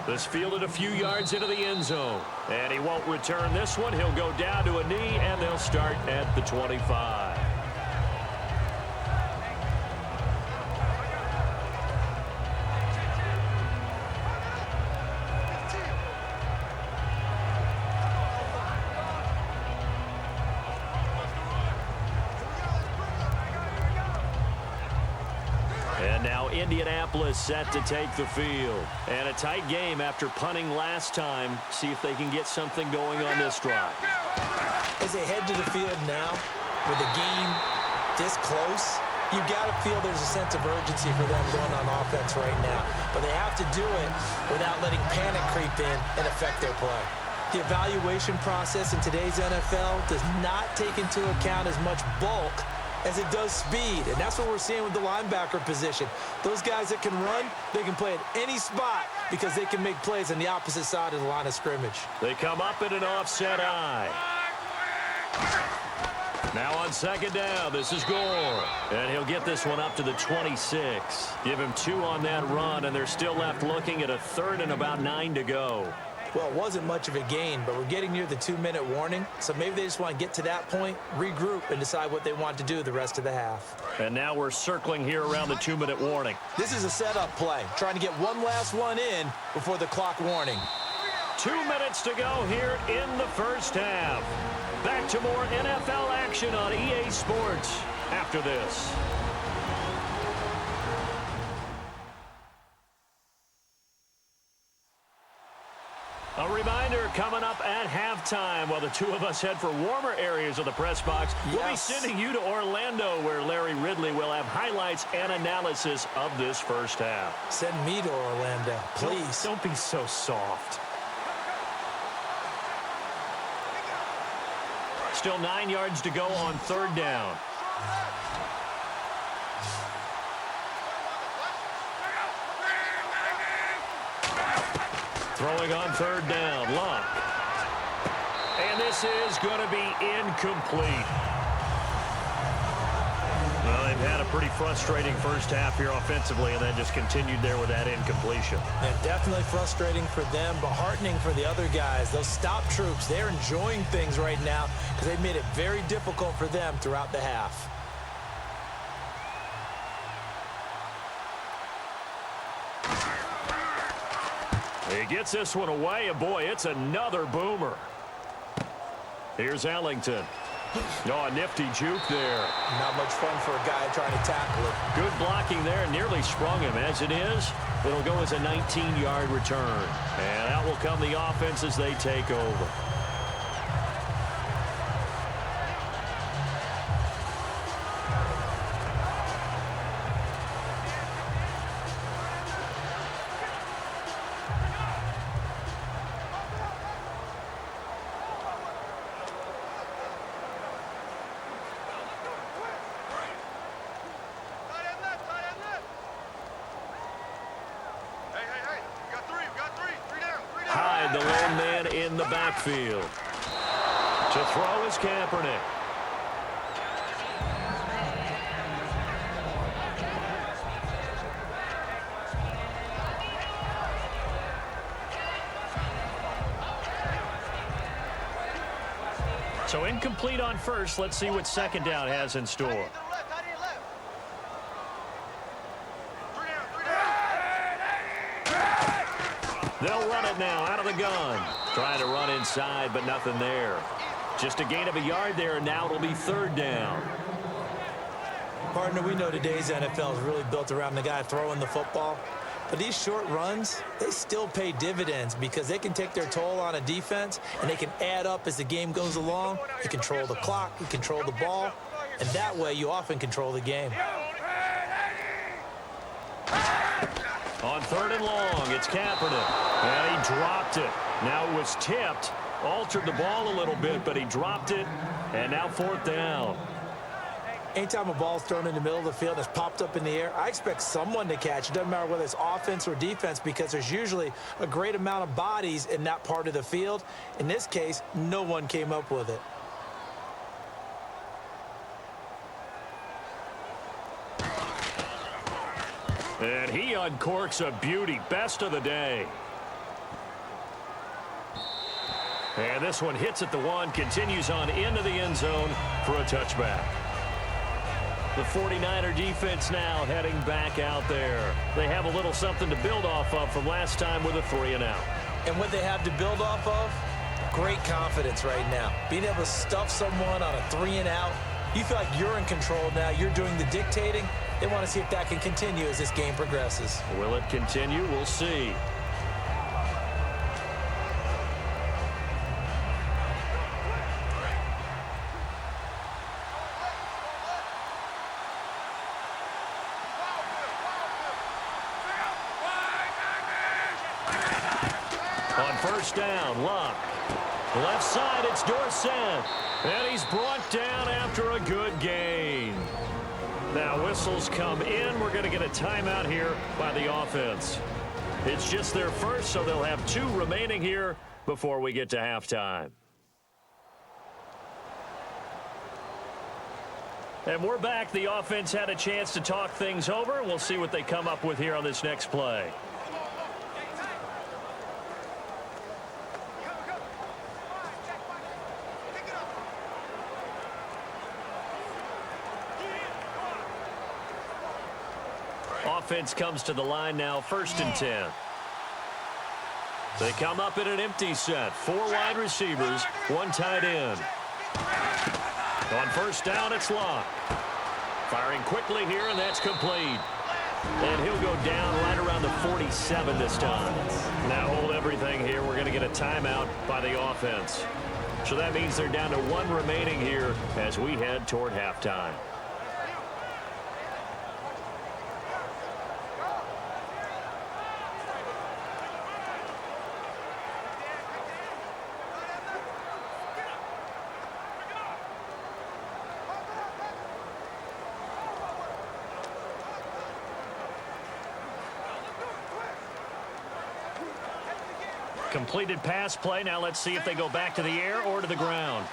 This fielded a few yards into the end zone. And he won't return this one. He'll go down to a knee, and they'll start at the 25. And now Indianapolis set to take the field. And a tight game after punting last time. See if they can get something going on this drive. As they head to the field now, with the game this close, you got to feel there's a sense of urgency for them going on offense right now. But they have to do it without letting panic creep in and affect their play. The evaluation process in today's NFL does not take into account as much bulk as it does speed, and that's what we're seeing with the linebacker position. Those guys that can run, they can play at any spot because they can make plays on the opposite side of the line of scrimmage. They come up in an offset eye. Now on second down, this is Gore. And he'll get this one up to the 26. Give him 2 on that run, and they're still left looking at a 3rd and about 9 to go. Well, it wasn't much of a gain, but we're getting near the 2-minute warning, so maybe they just want to get to that point, regroup, and decide what they want to do the rest of the half. And now we're circling here around the 2-minute warning. This is a setup play, trying to get one last one in before the clock warning. 2 minutes to go here in the first half. Back to more NFL action on EA Sports after this. A reminder coming up at halftime while the two of us head for warmer areas of the press box. Yes. We'll be sending you to Orlando where Larry Ridley will have highlights and analysis of this first half. Send me to Orlando, please. Don't be so soft. Still 9 yards to go on 3rd down. Throwing on 3rd down, Luck. And this is going to be incomplete. Well, they've had a pretty frustrating first half here offensively and then just continued there with that incompletion. Yeah, definitely frustrating for them, but heartening for the other guys. Those stop troops, they're enjoying things right now because they made it very difficult for them throughout the half. He gets this one away, and boy, it's another boomer. Here's Ellington. Oh, a nifty juke there. Not much fun for a guy trying to tackle it. Good blocking there, nearly sprung him. As it is, it'll go as a 19-yard return. And out will come the offense as they take over. The lone man in the backfield. To throw is Kaepernick. So incomplete on first. Let's see what second down has in store. They'll run it now out of the gun. Trying to run inside, but nothing there. Just a gain of a yard there, and now it'll be 3rd down. Partner, we know today's NFL is really built around the guy throwing the football. But these short runs, they still pay dividends because they can take their toll on a defense, and they can add up as the game goes along. You control the clock, you control the ball, and that way you often control the game. On 3rd and long, it's Kaepernick. And he dropped it. Now it was tipped. Altered the ball a little bit, but he dropped it. And now 4th down. Anytime a ball's thrown in the middle of the field and it's popped up in the air, I expect someone to catch it. Doesn't matter whether it's offense or defense because there's usually a great amount of bodies in that part of the field. In this case, no one came up with it. And he uncorks a beauty. Best of the day. And this one hits at the 1, continues on into the end zone for a touchback. The 49er defense now heading back out there. They have a little something to build off of from last time with a 3-and-out. And what they have to build off of? Great confidence right now. Being able to stuff someone on a 3-and-out. You feel like you're in control now. You're doing the dictating. They want to see if that can continue as this game progresses. Will it continue? We'll see. On 1st down, Luck. Left side, it's Dorsett. And he's brought down after a good gain. Now whistles come in. We're going to get a timeout here by the offense. It's just their first, so they'll have 2 remaining here before we get to halftime. And we're back. The offense had a chance to talk things over. We'll see what they come up with here on this next play. Offense comes to the line now, 1st and 10. They come up in an empty set. 4 wide receivers, 1 tight end. On 1st down, it's Locke. Firing quickly here, and that's complete. And he'll go down right around the 47 this time. Now hold everything here. We're going to get a timeout by the offense. So that means they're down to 1 remaining here as we head toward halftime. Completed pass play. Now let's see if they go back to the air or to the ground.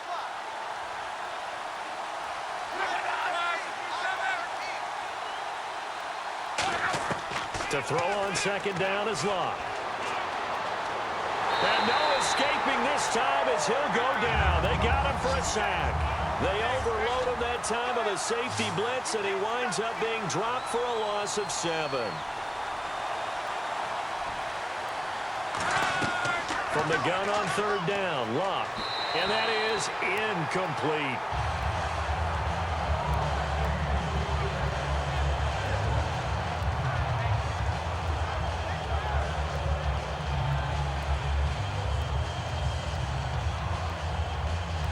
To throw on 2nd down is Locke. And no escaping this time as he'll go down. They got him for a sack. They overload him that time with a safety blitz, and he winds up being dropped for a loss of 7. From the gun on 3rd down, Locke. And that is incomplete.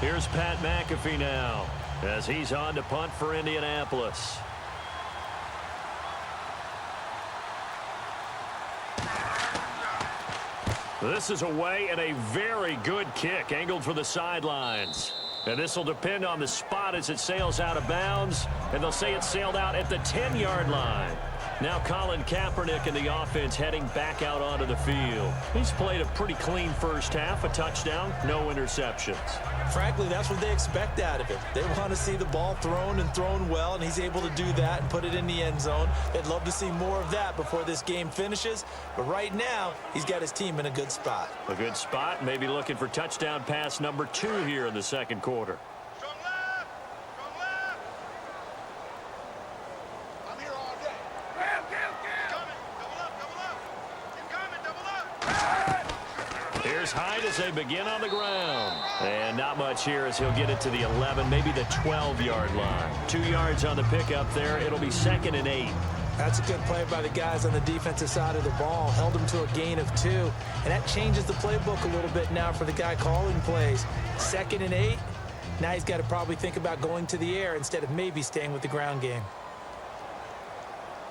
Here's Pat McAfee now as he's on to punt for Indianapolis. This is away and a very good kick angled for the sidelines. And this will depend on the spot as it sails out of bounds. And they'll say it sailed out at the 10-yard line. Now Colin Kaepernick and the offense heading back out onto the field. He's played a pretty clean 1st half, a touchdown, no interceptions. Frankly, that's what they expect out of him. They want to see the ball thrown and thrown well, and he's able to do that and put it in the end zone. They'd love to see more of that before this game finishes. But right now, he's got his team in a good spot. A good spot, maybe looking for touchdown pass number 2 here in the 2nd quarter. Here's Hyde as they begin on the ground. And not much here as he'll get it to the 11, maybe the 12-yard line. 2 yards on the pickup there. It'll be 2nd and 8. That's a good play by the guys on the defensive side of the ball. Held him to a gain of 2. And that changes the playbook a little bit now for the guy calling plays. 2nd and 8. Now he's got to probably think about going to the air instead of maybe staying with the ground game.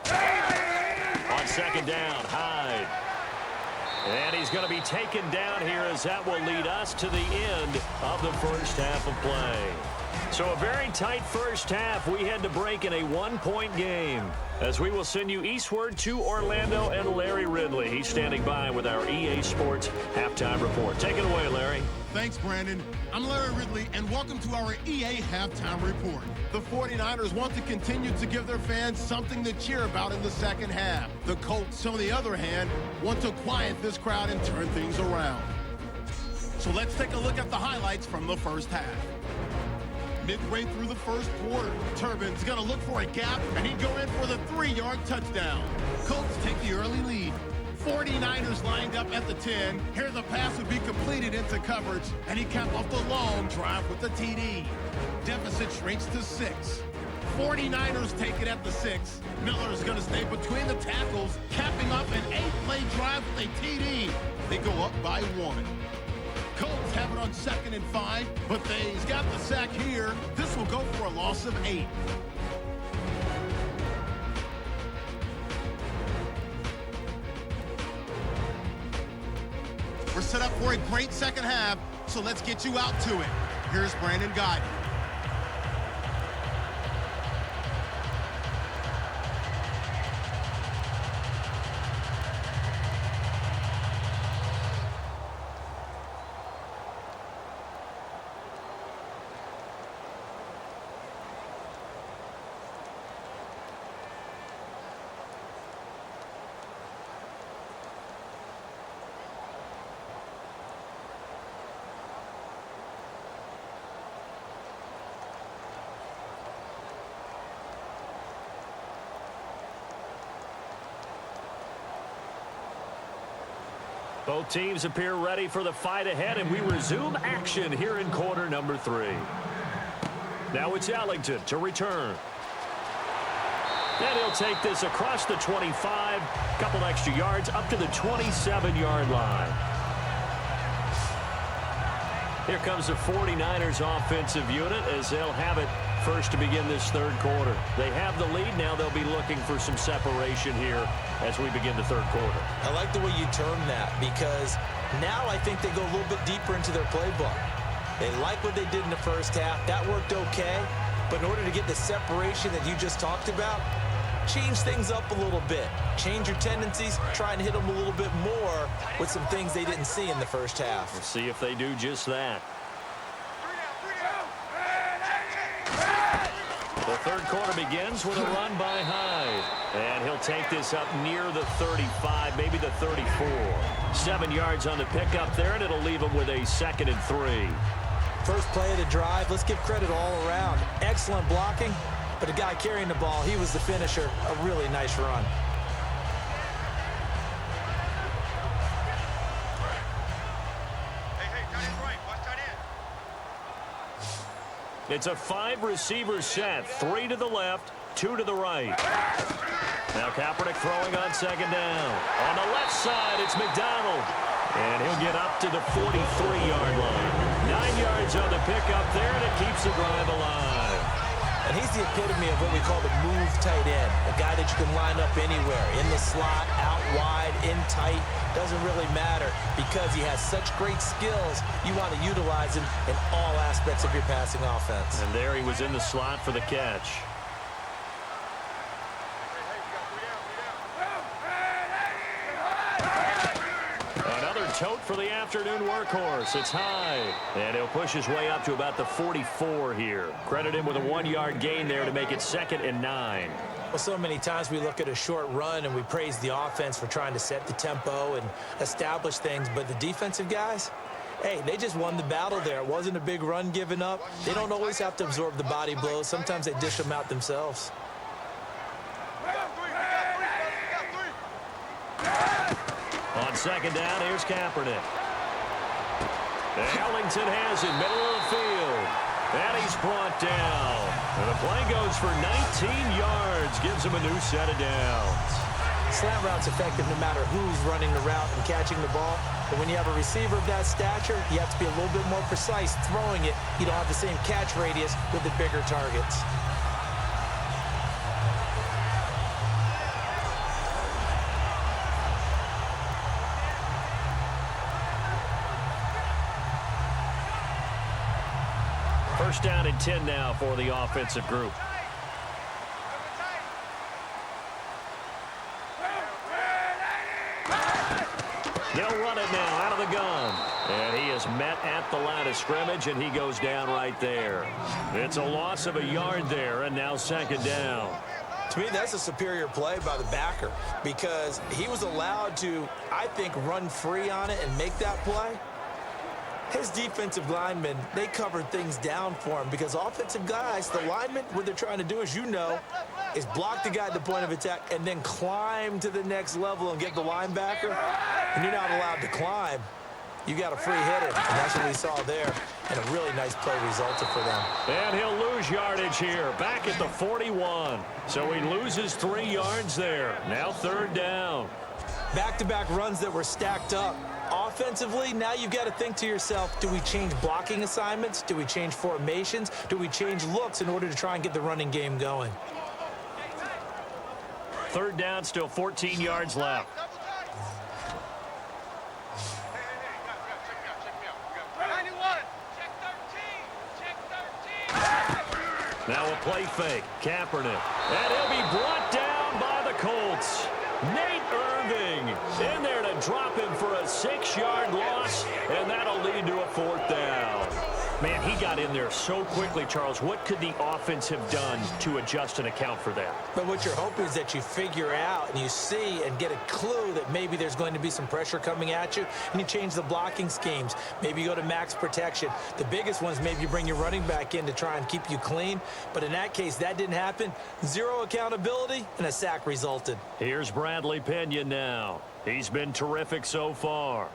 On 2nd down, Hyde. And he's going to be taken down here as that will lead us to the end of the 1st half of play. So a very tight 1st half. We had to break in a 1-point game as we will send you eastward to Orlando and Larry Ridley. He's standing by with our EA Sports Halftime Report. Take it away, Larry. Thanks, Brandon. I'm Larry Ridley, and welcome to our EA Halftime Report. The 49ers want to continue to give their fans something to cheer about in the 2nd half. The Colts, on the other hand, want to quiet this crowd and turn things around. So let's take a look at the highlights from the 1st half. Midway through the 1st quarter, Turbin's going to look for a gap, and he'd go in for the 3-yard touchdown. Colts take the early lead. 49ers lined up at the 10. Here the pass would be completed into coverage, and he capped off the long drive with the TD. Deficit shrinks to 6. 49ers take it at the 6. Miller's going to stay between the tackles, capping off an 8-play drive with a TD. They go up by 1. Colts have it on 2nd and 5, but they've got the sack here. This will go for a loss of 8. We're set up for a great 2nd half. So let's get you out to it. Here's Brandon Guyton. Both teams appear ready for the fight ahead, and we resume action here in quarter number 3. Now it's Ellington to return. And he'll take this across the 25, couple extra yards up to the 27-yard line. Here comes the 49ers offensive unit as they'll have it first to begin this third quarter. They have the lead. Now they'll be looking for some separation here as we begin the third quarter. I like the way you term that because now I think they go a little bit deeper into their playbook. They like what they did in the first half. That worked okay. But in order to get the separation that you just talked about, change things up a little bit. Change your tendencies. Try and hit them a little bit more with some things they didn't see in the first half. We'll see if they do just that. The third quarter begins with a run by Hyde. And he'll take this up near the 35, maybe the 34. 7 yards on the pickup there, and it'll leave him with a 2nd and 3. First play of the drive, let's give credit all around. Excellent blocking, but the guy carrying the ball, he was the finisher. A really nice run. It's a 5-receiver set. 3 to the left, 2 to the right. Now Kaepernick throwing on 2nd down. On the left side, it's McDonald. And he'll get up to the 43-yard line. 9 yards on the pickup there, and it keeps the drive alive. And he's the epitome of what we call the move tight end. A guy that you can line up anywhere. In the slot, out wide, in tight. Doesn't really matter because he has such great skills. You want to utilize him in all aspects of your passing offense. And there he was in the slot for the catch. Another tote for the afternoon workhorse. It's Hyde. And he'll push his way up to about the 44 here. Credit him with a 1-yard gain there to make it 2nd and 9. Well, so many times we look at a short run and we praise the offense for trying to set the tempo and establish things, but the defensive guys, hey, they just won the battle there. It wasn't a big run given up. They don't always have to absorb the body blows. Sometimes they dish them out themselves. On 2nd down, here's Kaepernick. Ellington has it, middle of the field. And he's brought down. And the play goes for 19 yards. Gives him a new set of downs. Slant route's effective no matter who's running the route and catching the ball. But when you have a receiver of that stature, you have to be a little bit more precise throwing it. You don't have the same catch radius with the bigger targets. First down and 10 now for the offensive group. They'll run it now out of the gun. And he is met at the line of scrimmage, and he goes down right there. It's a loss of a yard there, and now 2nd down. To me, that's a superior play by the backer because he was allowed to, I think, run free on it and make that play. His defensive linemen, they covered things down for him because offensive guys, the linemen, what they're trying to do, as you know, is block the guy at the point of attack and then climb to the next level and get the linebacker. And you're not allowed to climb. You got a free hitter, and that's what we saw there. And a really nice play resulted for them. And he'll lose yardage here, back at the 41. So he loses 3 yards there. Now 3rd down. Back-to-back runs that were stacked up. Offensively, now you've got to think to yourself, do we change blocking assignments? Do we change formations? Do we change looks in order to try and get the running game going? 3rd down, still 14 yards left. Now a play fake. Kaepernick. And he'll be brought down by the Colts. Nate Irving in there to drop him for a 6-yard loss, and that'll lead to a 4th down. Man, he got in there so quickly, Charles. What could the offense have done to adjust and account for that? But what you're hoping is that you figure out and you see and get a clue that maybe there's going to be some pressure coming at you, and you change the blocking schemes. Maybe you go to max protection. The biggest ones, maybe you bring your running back in to try and keep you clean. But in that case, that didn't happen. 0 accountability, and a sack resulted. Here's Bradley Pena now. He's been terrific so far.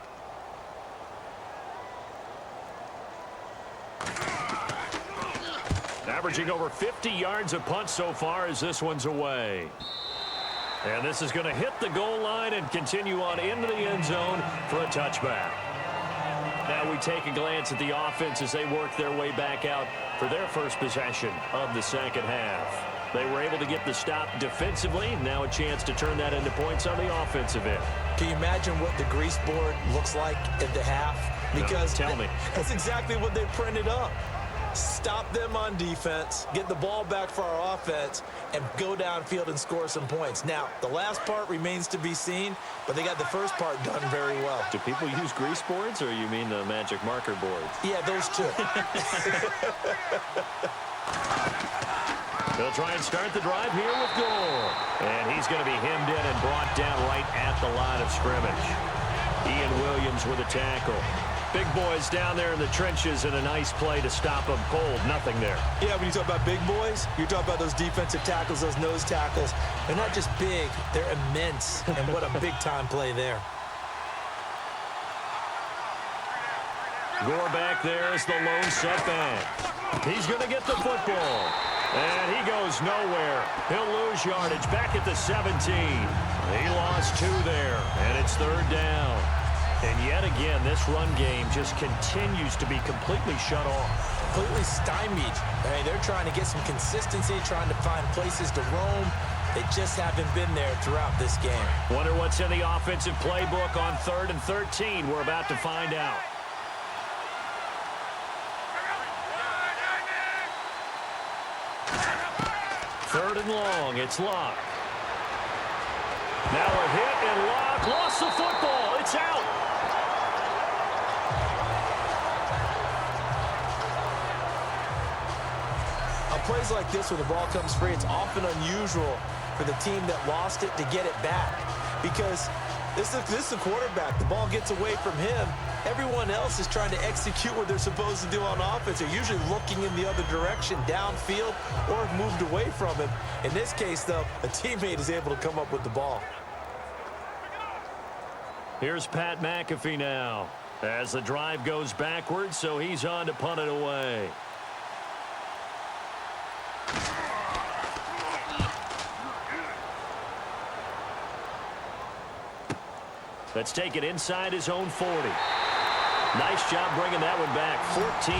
Averaging over 50 yards a punt so far as this one's away. And this is going to hit the goal line and continue on into the end zone for a touchback. Now we take a glance at the offense as they work their way back out for their first possession of the second half. They were able to get the stop defensively. Now a chance to turn that into points on the offensive end. Can you imagine what the grease board looks like at the half? Because no, tell me. That's exactly what they printed up. Stop them on defense, get the ball back for our offense, and go downfield and score some points. Now, the last part remains to be seen, but they got the first part done very well. Do people use grease boards, or you mean the magic marker boards? Yeah, those two. They'll try and start the drive here with Gore. And he's going to be hemmed in and brought down right at the line of scrimmage. Ian Williams with a tackle. Big boys down there in the trenches, and a nice play to stop them cold. Nothing there. Yeah, when you talk about big boys, you're talking about those defensive tackles, those nose tackles. They're not just big, they're immense. And what a big-time play there. Gore back there is the lone setback. He's going to get the football. And he goes nowhere. He'll lose yardage back at the 17. He lost 2 there, and it's 3rd down. And yet again, this run game just continues to be completely shut off. Completely stymied. Hey, they're trying to get some consistency, trying to find places to roam. They just haven't been there throughout this game. Wonder what's in the offensive playbook on 3rd and 13. We're about to find out. Third and long. It's Locke. Now a hit, and Locke lost the football. It's out. Plays like this where the ball comes free, it's often unusual for the team that lost it to get it back, because this is the quarterback. The ball gets away from him. Everyone else is trying to execute what they're supposed to do on offense. They're usually looking in the other direction, downfield, or moved away from him. In this case, though, a teammate is able to come up with the ball. Here's Pat McAfee now as the drive goes backwards, so he's on to punt it away. Let's take it inside his own 40. Nice job bringing that one back. 14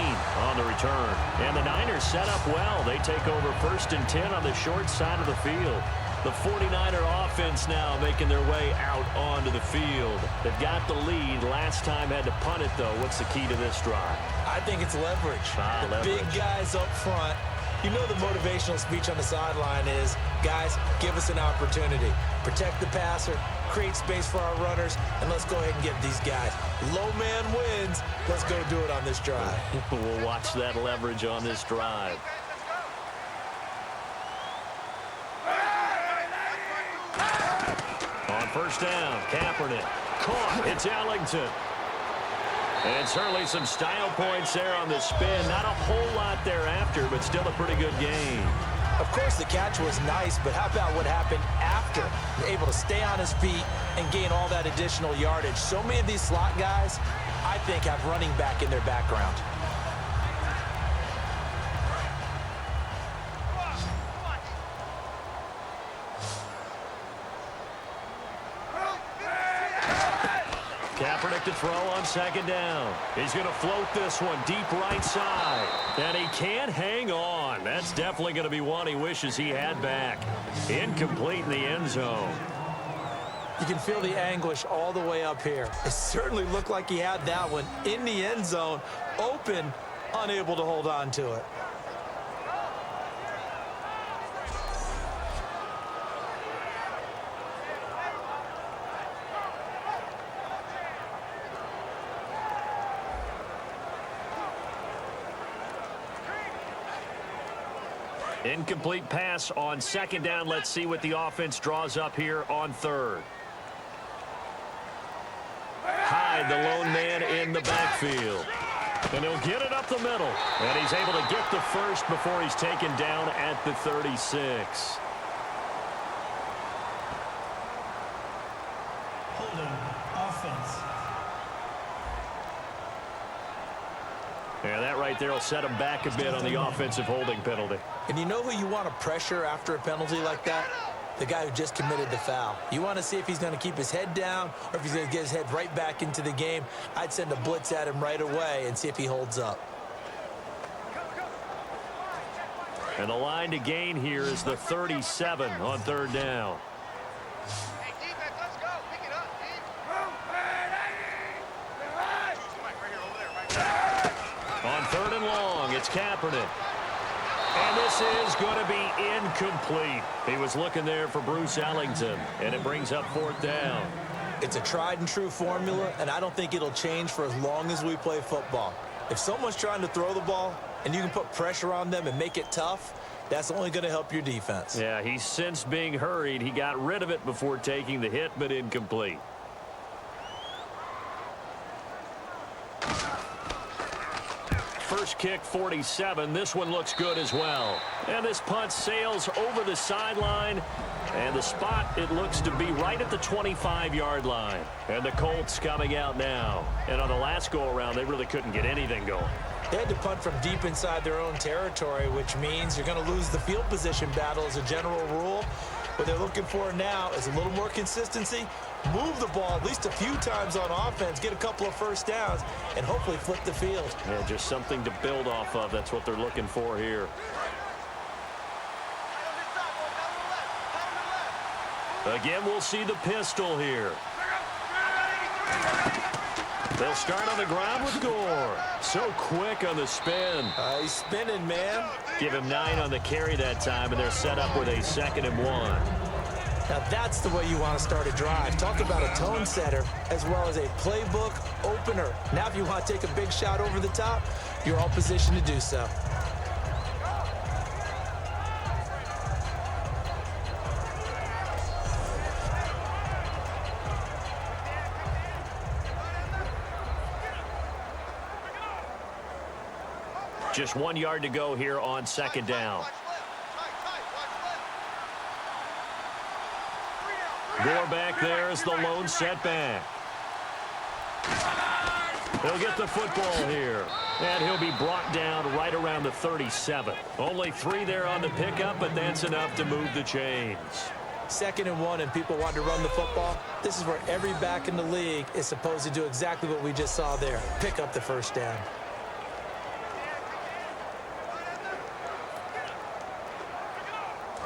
on the return. And the Niners set up well. They take over 1st and 10 on the short side of the field. The 49er offense now making their way out onto the field. They've got the lead. Last time had to punt it, though. What's the key to this drive? I think it's leverage. Big guys up front. You know the motivational speech on the sideline is, guys, give us an opportunity. Protect the passer, create space for our runners, and let's go ahead and get these guys. Low man wins. Let's go do it on this drive. We'll watch that leverage on this drive. On 1st down, Kaepernick. Caught. It's Ellington. And certainly some style points there on the spin. Not a whole lot thereafter, but still a pretty good game. Of course, the catch was nice, but how about what happened after? Able to stay on his feet and gain all that additional yardage. So many of these slot guys, I think, have running back in their background. Kaepernick to throw on 2nd down. He's going to float this one deep right side. And he can't hang on. That's definitely going to be one he wishes he had back. Incomplete in the end zone. You can feel the anguish all the way up here. It certainly looked like he had that one in the end zone, open, unable to hold on to it. Incomplete pass on second down. Let's see what the offense draws up here on third. Hyde, the lone man in the backfield. And he'll get it up the middle. And he's able to get the first before he's taken down at the 36. Holding. Offense. Yeah, that right there will set him back a bit on the offensive holding penalty. And you know who you want to pressure after a penalty like that? The guy who just committed the foul. You want to see if he's going to keep his head down or if he's going to get his head right back into the game. I'd send a blitz at him right away and see if he holds up. And the line to gain here is the 37 on third down. Hey, defense, let's go. Pick it up, team. On third and long, it's Kaepernick. And this is going to be incomplete. He was looking there for Bruce Ellington, and it brings up fourth down. It's a tried and true formula, and I don't think it'll change for as long as we play football. If someone's trying to throw the ball and you can put pressure on them and make it tough, that's only going to help your defense. Yeah, he's since being hurried. He got rid of it before taking the hit, but incomplete. First kick, 47. This one looks good as well. And this punt sails over the sideline. And the spot, it looks to be right at the 25-yard line. And the Colts coming out now. And on the last go-around, they really couldn't get anything going. They had to punt from deep inside their own territory, which means you're going to lose the field position battle as a general rule. What they're looking for now is a little more consistency, move the ball at least a few times on offense, get a couple of first downs, and hopefully flip the field. Yeah, just something to build off of. That's what they're looking for here. Again, we'll see the pistol here. They'll start on the ground with Gore. So quick on the spin. He's spinning, man. Give him 9 on the carry that time, and they're set up with a 2nd and 1. Now that's the way you want to start a drive. Talk about a tone setter as well as a playbook opener. Now if you want to take a big shot over the top, you're all positioned to do so. Just 1 yard to go here on 2nd down. Gore back there is the lone setback. He'll get the football here. And he'll be brought down right around the 37. Only 3 there on the pickup, but that's enough to move the chains. 2nd and 1 and people want to run the football. This is where every back in the league is supposed to do exactly what we just saw there. Pick up the first down.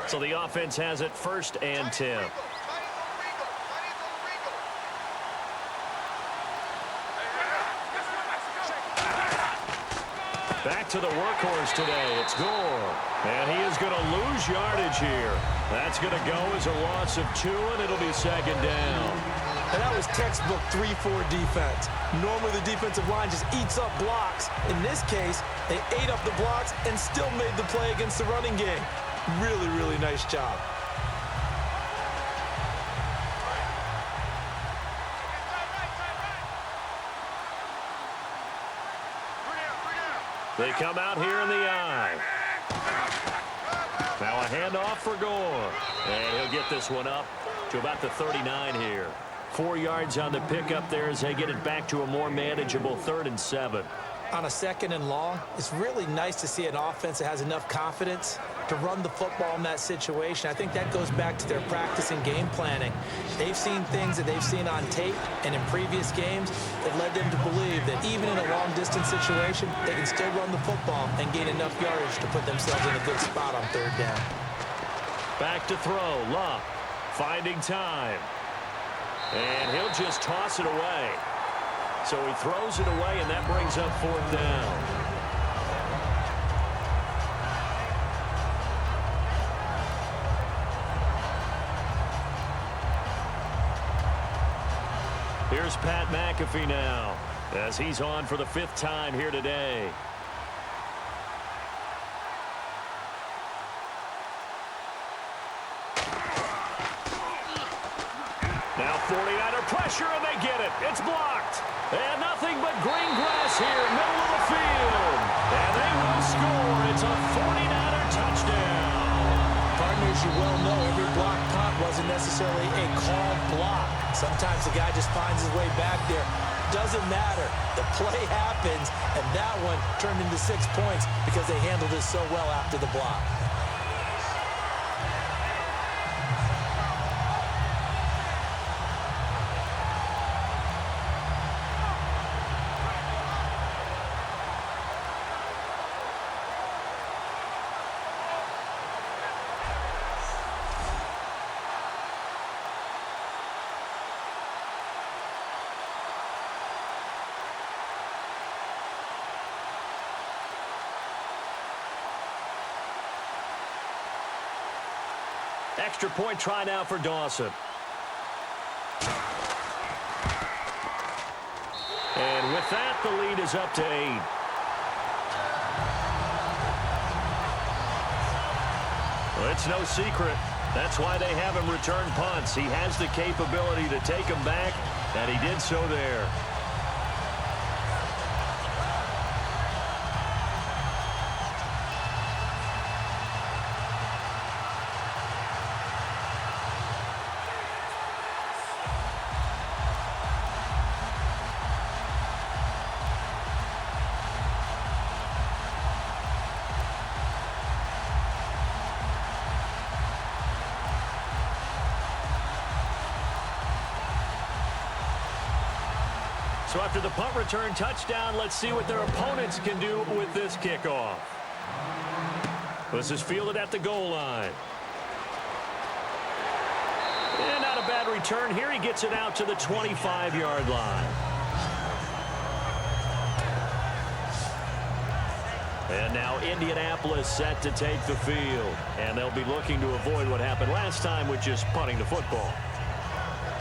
So the offense has it 1st and 10. Back to the workhorse today. It's Gore. And he is going to lose yardage here. That's going to go as a loss of 2, and it'll be 2nd down. And that was textbook 3-4 defense. Normally the defensive line just eats up blocks. In this case, they ate up the blocks and still made the play against the running game. Really, really nice job. They come out here in the eye. Now a handoff for Gore. And he'll get this one up to about the 39 here. 4 yards on the pickup there as they get it back to a more manageable 3rd and 7. On a 2nd and long, it's really nice to see an offense that has enough confidence to run the football in that situation. I think that goes back to their practice and game planning. They've seen things that they've seen on tape and in previous games that led them to believe that even in a long-distance situation, they can still run the football and gain enough yardage to put themselves in a good spot on 3rd down. Back to throw. Luck finding time. And he'll just toss it away. So he throws it away, and that brings up 4th down. Here's Pat McAfee now as he's on for the 5th time here today. Now 49er pressure, and they get it. It's blocked. And nothing but green grass here, middle of the field. And they will score. It's a 49er touchdown. Partners, you well know every block punt wasn't necessarily a called block. Sometimes the guy just finds his way back there. Doesn't matter. The play happens, and that one turned into 6 points because they handled it so well after the block. Extra point try now for Dawson. And with that, the lead is up to 8. Well, it's no secret. That's why they have him return punts. He has the capability to take them back, and he did so there. So after the punt return touchdown, let's see what their opponents can do with this kickoff. This is fielded at the goal line. And not a bad return here. He gets it out to the 25-yard line. And now Indianapolis set to take the field. And they'll be looking to avoid what happened last time with just punting the football.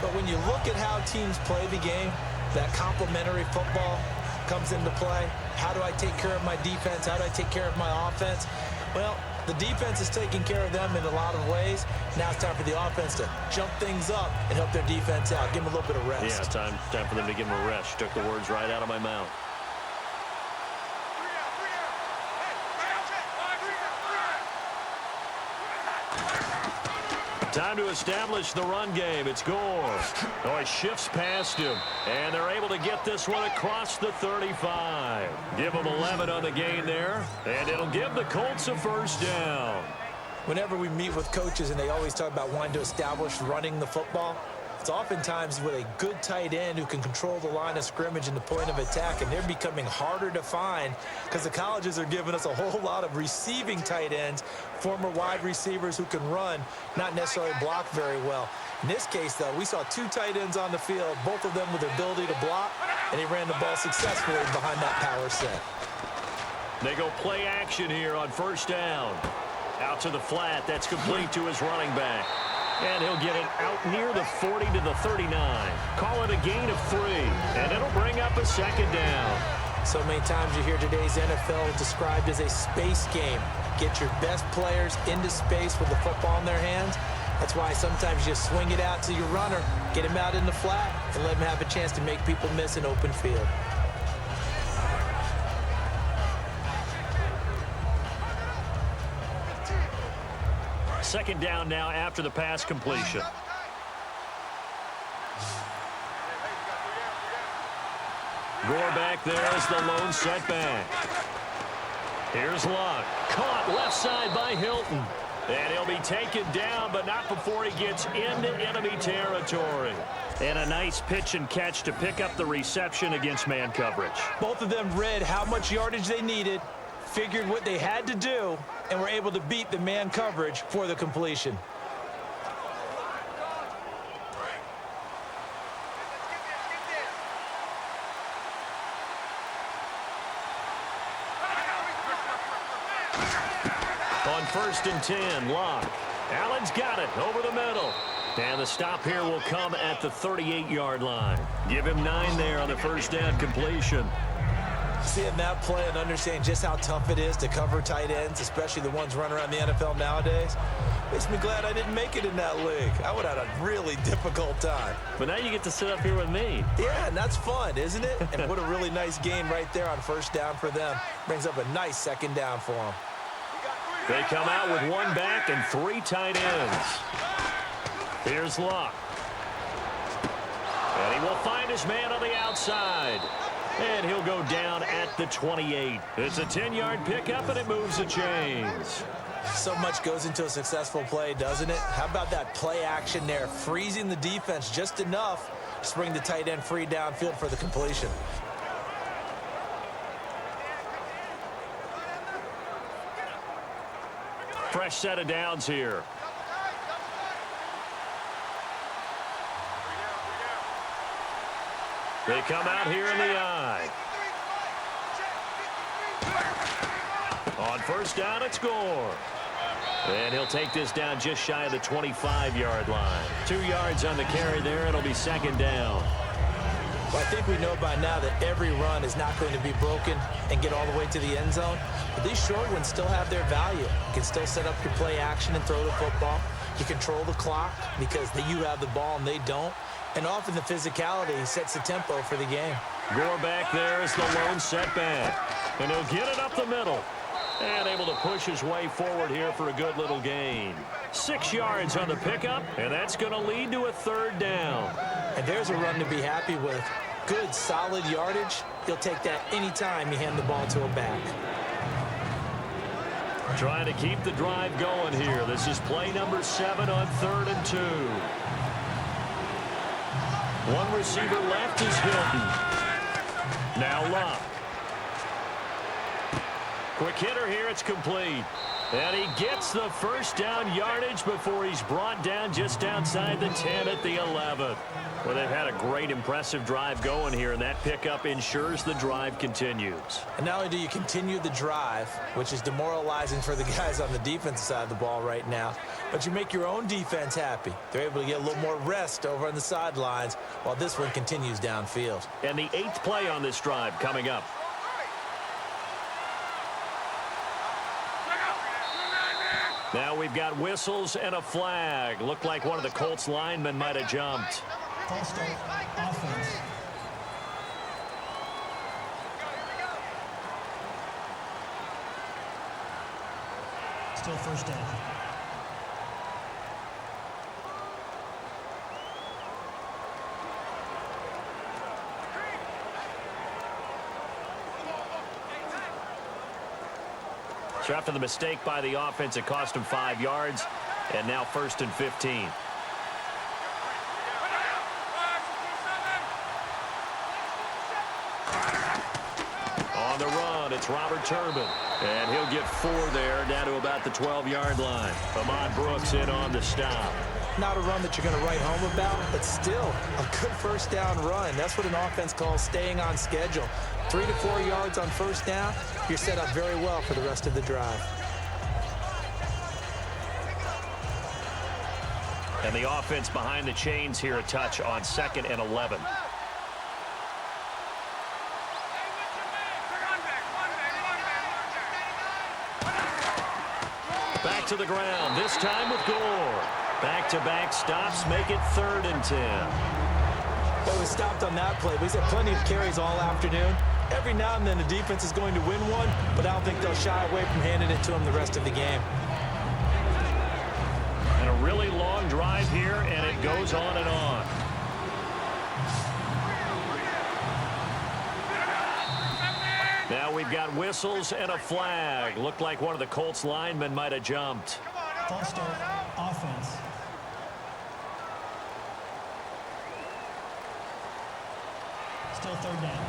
But when you look at how teams play the game, that complementary football comes into play. How do I take care of my defense? How do I take care of my offense? Well, the defense is taking care of them in a lot of ways. Now it's time for the offense to jump things up and help their defense out. Give them a little bit of rest. Yeah, time for them to give them a rest. Took the words right out of my mouth. Time to establish the run game. It's Gore. Oh, he shifts past him. And they're able to get this one across the 35. Give them 11 on the gain there. And it'll give the Colts a first down. Whenever we meet with coaches and they always talk about wanting to establish running the football, it's oftentimes with a good tight end who can control the line of scrimmage and the point of attack, and they're becoming harder to find because the colleges are giving us a whole lot of receiving tight ends, former wide receivers who can run, not necessarily block very well. In this case, though, we saw 2 tight ends on the field, both of them with the ability to block, and he ran the ball successfully behind that power set. They go play action here on first down. Out to the flat. That's complete to his running back. And he'll get it out near the 40 to the 39. Call it a gain of 3. And it'll bring up a second down. So many times you hear today's NFL described as a space game. Get your best players into space with the football in their hands. That's why sometimes you just swing it out to your runner, get him out in the flat, and let him have a chance to make people miss an open field. Second down now after the pass completion. Gore back there as the lone setback. Here's Luck. Caught left side by Hilton. And he'll be taken down, but not before he gets into enemy territory. And a nice pitch and catch to pick up the reception against man coverage. Both of them read how much yardage they needed, figured what they had to do, and were able to beat the man coverage for the completion. On 1st and 10, Locke. Allen's got it over the middle. And the stop here will come at the 38-yard line. Give him 9 there on the first down completion. Seeing that play and understanding just how tough it is to cover tight ends, especially the ones running around the NFL nowadays, makes me glad I didn't make it in that league. I would have had a really difficult time. But now you get to sit up here with me. Yeah, and that's fun, isn't it? And what a really nice gain right there on first down for them. Brings up a nice second down for them. They come out with one back and 3 tight ends. Here's Luck. And he will find his man on the outside. And he'll go down at the 28. It's a 10-yard pickup, and it moves the chains. So much goes into a successful play, doesn't it? How about that play action there, freezing the defense just enough to bring the tight end free downfield for the completion. Fresh set of downs here. They come out here in the eye. On first down, it's Gore. And he'll take this down just shy of the 25-yard line. 2 yards on the carry there. It'll be second down. Well, I think we know by now that every run is not going to be broken and get all the way to the end zone. But these short ones still have their value. You can still set up your play action and throw the football. You control the clock because you have the ball and they don't. And often the physicality sets the tempo for the game. Gore back there is the lone setback. And he'll get it up the middle. And able to push his way forward here for a good little gain. 6 yards on the pickup, and that's going to lead to a third down. And there's a run to be happy with. Good, solid yardage. He'll take that anytime you hand the ball to a back. Trying to keep the drive going here. This is play number 7 on 3rd and 2. One receiver left is Hilton. Now Luck. Quick hitter here, it's complete. And he gets the first down yardage before he's brought down just outside the 10 at the 11. Well, they've had a great, impressive drive going here, and that pickup ensures the drive continues. And not only do you continue the drive, which is demoralizing for the guys on the defensive side of the ball right now, but you make your own defense happy. They're able to get a little more rest over on the sidelines while this one continues downfield. And the 8th play on this drive coming up. Now we've got whistles and a flag. Looked like one of the Colts linemen might have jumped. False start, offense. Still first down. So after the mistake by the offense, it cost him 5 yards. And now 1st and 15. On the run, it's Robert Turbin. And he'll get 4 there, down to about the 12-yard line. Ahmad Brooks in on the stop. Not a run that you're going to write home about, but still a good first down run. That's what an offense calls staying on schedule. 3 to 4 yards on first down, you're set up very well for the rest of the drive. And the offense behind the chains here a touch on 2nd and 11. Back to the ground, this time with Gore. Back-to-back stops make it 3rd and 10. Well, we stopped on that play, but he's had plenty of carries all afternoon. Every now and then the defense is going to win one, but I don't think they'll shy away from handing it to him the rest of the game. And a really long drive here, and it goes on and on. Now we've got whistles and a flag. Looked like one of the Colts linemen might have jumped. False start, offense. Still third down.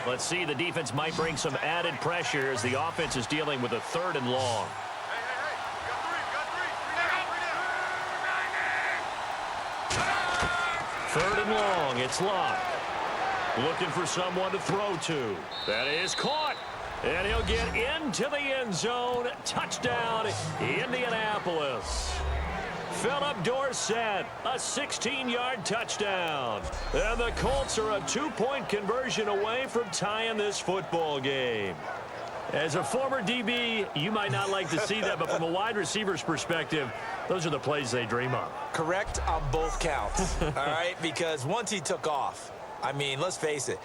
Let's see, the defense might bring some added pressure as the offense is dealing with a 3rd and long. Third and long, it's Luck. Looking for someone to throw to. That is caught. And he'll get into the end zone. Touchdown, Indianapolis. Philip Dorsett, a 16-yard touchdown. And the Colts are a 2-point conversion away from tying this football game. As a former DB, you might not like to see that, but from a wide receiver's perspective, those are the plays they dream of. Correct on both counts, all right? Because once he took off, I mean, let's face it,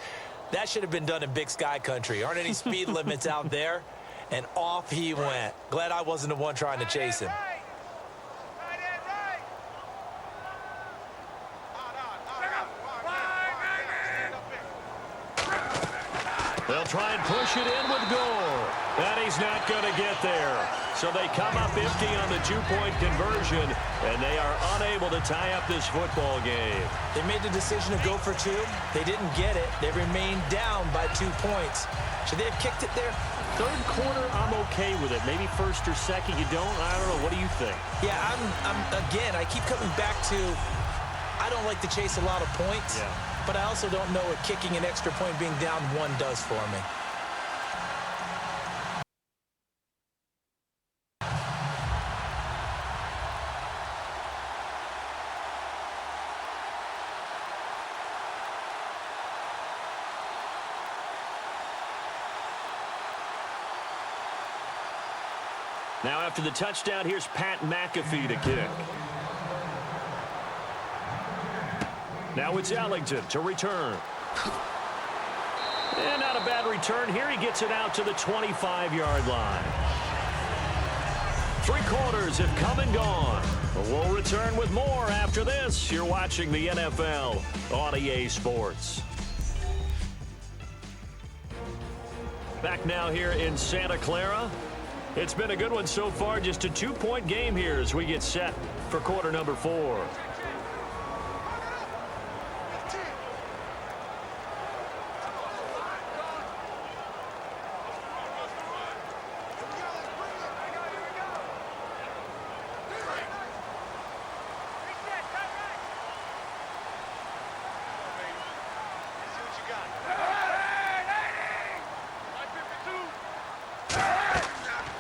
that should have been done in Big Sky country. Aren't any speed limits out there? And off he went. Glad I wasn't the one trying to chase him. They'll try and push it in with Gore. And he's not going to get there. So they come up empty on the 2-point conversion, and they are unable to tie up this football game. They made the decision to go for 2. They didn't get it. They remained down by 2 points. Should they have kicked it there? Third quarter, I'm okay with it. Maybe first or second, you don't? I don't know. What do you think? Yeah, again, I keep coming back to I don't like to chase a lot of points. Yeah. But I also don't know what kicking an extra point being down 1 does for me. Now after the touchdown, here's Pat McAfee to kick. Now it's Ellington to return. And not a bad return here. He gets it out to the 25-yard line. 3 quarters have come and gone. But we'll return with more after this. You're watching the NFL on EA Sports. Back now here in Santa Clara. It's been a good one so far. Just a 2-point game here as we get set for quarter number 4.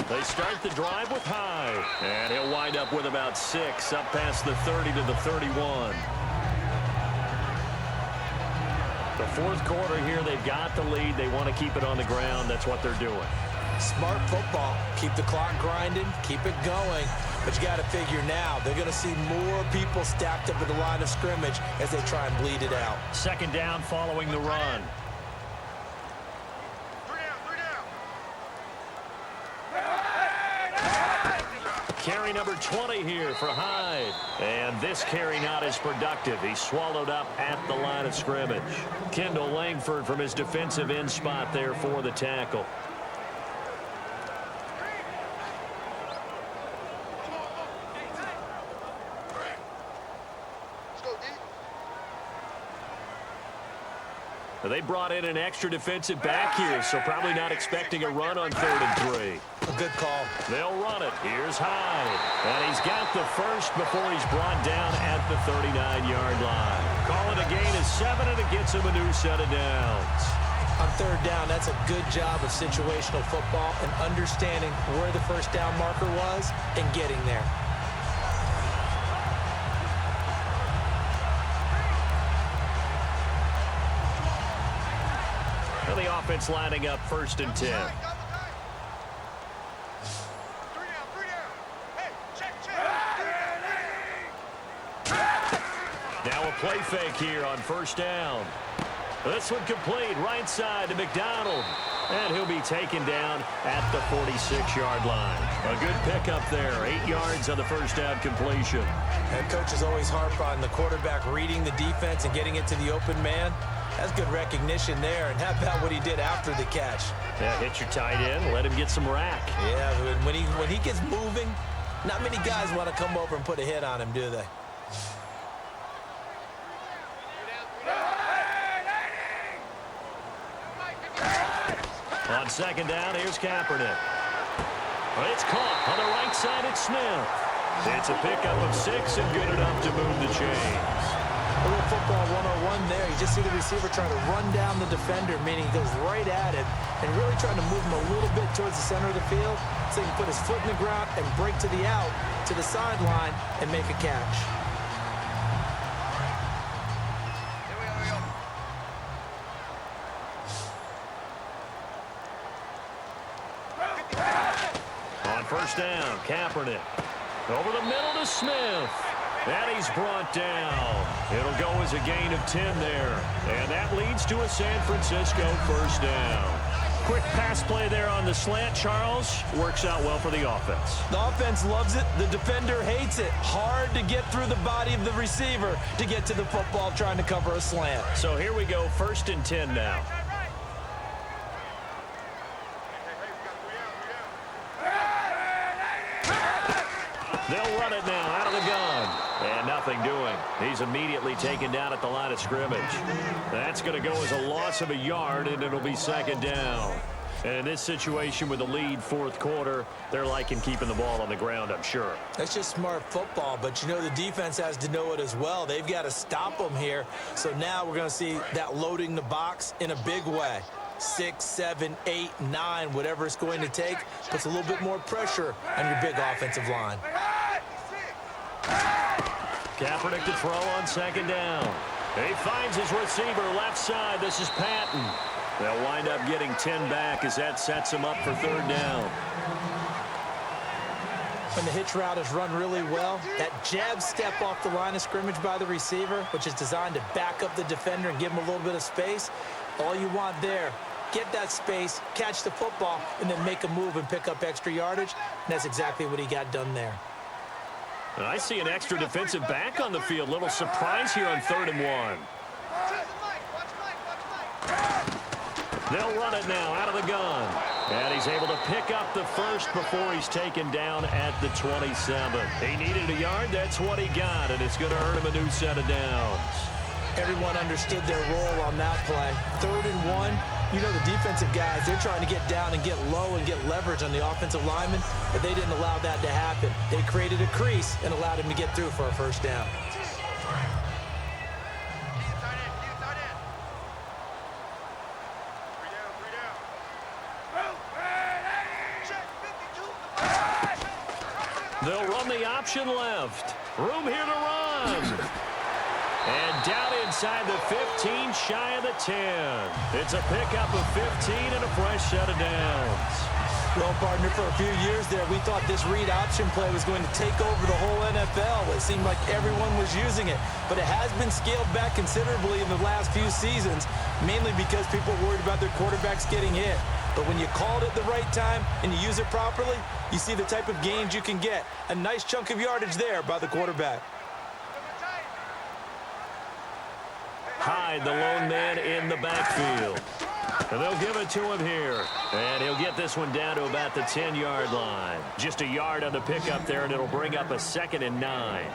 They start the drive with Hyde, and he'll wind up with about 6 up past the 30 to the 31. The fourth quarter here, they've got the lead. They want to keep it on the ground. That's what they're doing. Smart football. Keep the clock grinding. Keep it going. But you got to figure now they're going to see more people stacked up at the line of scrimmage as they try and bleed it out. Second down following the run. Carry number 20 here for Hyde. And this carry not as productive. He's swallowed up at the line of scrimmage. Kendall Langford from his defensive end spot there for the tackle. They brought in an extra defensive back here, so probably not expecting a run on 3rd and 3. A good call. They'll run it. Here's Hyde. And he's got the first before he's brought down at the 39-yard line. Call it a gain of 7, and it gets him a new set of downs. On 3rd down, that's a good job of situational football and understanding where the first down marker was and getting there. The offense lining up 1st and 10. Now a play fake here on 1st down. This one complete right side to McDonald. And he'll be taken down at the 46-yard line. A good pickup there. 8 yards on the first down completion. And coaches always harp on the quarterback reading the defense and getting it to the open man. That's good recognition there. And how about what he did after the catch? Yeah, hit your tight end. Let him get some rack. Yeah, when he gets moving, not many guys want to come over and put a hit on him, do they? On 2nd down, here's Kaepernick. It's caught on the right side. It's Smith. It's a pickup of 6 and good enough to move the chains. A little football 101 there. You just see the receiver trying to run down the defender, meaning he goes right at it and really trying to move him a little bit towards the center of the field so he can put his foot in the ground and break to the out, to the sideline, and make a catch. On first down, Kaepernick. Over the middle to Smith. And he's brought down. It'll go as a gain of 10 there. And that leads to a San Francisco first down. Quick pass play there on the slant, Charles. Works out well for the offense. The offense loves it. The defender hates it. Hard to get through the body of the receiver to get to the football trying to cover a slant. So here we go, 1st and 10 now. They'll run it now out of the gun. And nothing doing. He's immediately taken down at the line of scrimmage. That's going to go as a loss of a yard, and it'll be 2nd down. And in this situation with the lead 4th quarter, they're liking keeping the ball on the ground, I'm sure. That's just smart football, but you know the defense has to know it as well. They've got to stop them here. So now we're going to see that loading the box in a big way. 6, 7, 8, 9, whatever it's going to take, puts a little bit more pressure on your big offensive line. Kaepernick to throw on 2nd down. He finds his receiver left side. This is Patton. They'll wind up getting 10 back as that sets him up for 3rd down. When the hitch route is run really well, that jab step off the line of scrimmage by the receiver, which is designed to back up the defender and give him a little bit of space, all you want there, get that space, catch the football, and then make a move and pick up extra yardage. And that's exactly what he got done there. And I see an extra defensive back on the field. Little surprise here on 3rd and 1. They'll run it now out of the gun. And he's able to pick up the first before he's taken down at the 27. He needed a yard. That's what he got, and it's going to earn him a new set of downs. Everyone understood their role on that play. 3rd and 1, you know the defensive guys, they're trying to get down and get low and get leverage on the offensive lineman, but they didn't allow that to happen. They created a crease and allowed him to get through for a 1st down. They'll run the option left. Room here to run. And down inside the 15, shy of the 10. It's a pickup of 15 and a fresh set of downs. Well, partner, for a few years there, we thought this read option play was going to take over the whole NFL. It seemed like everyone was using it. But it has been scaled back considerably in the last few seasons, mainly because people are worried about their quarterbacks getting hit. But when you call it at the right time and you use it properly, you see the type of gains you can get. A nice chunk of yardage there by the quarterback. Hyde, the lone man in the backfield. And they'll give it to him here. And he'll get this one down to about the 10-yard line. Just a yard on the pickup there, and it'll bring up a 2nd and 9.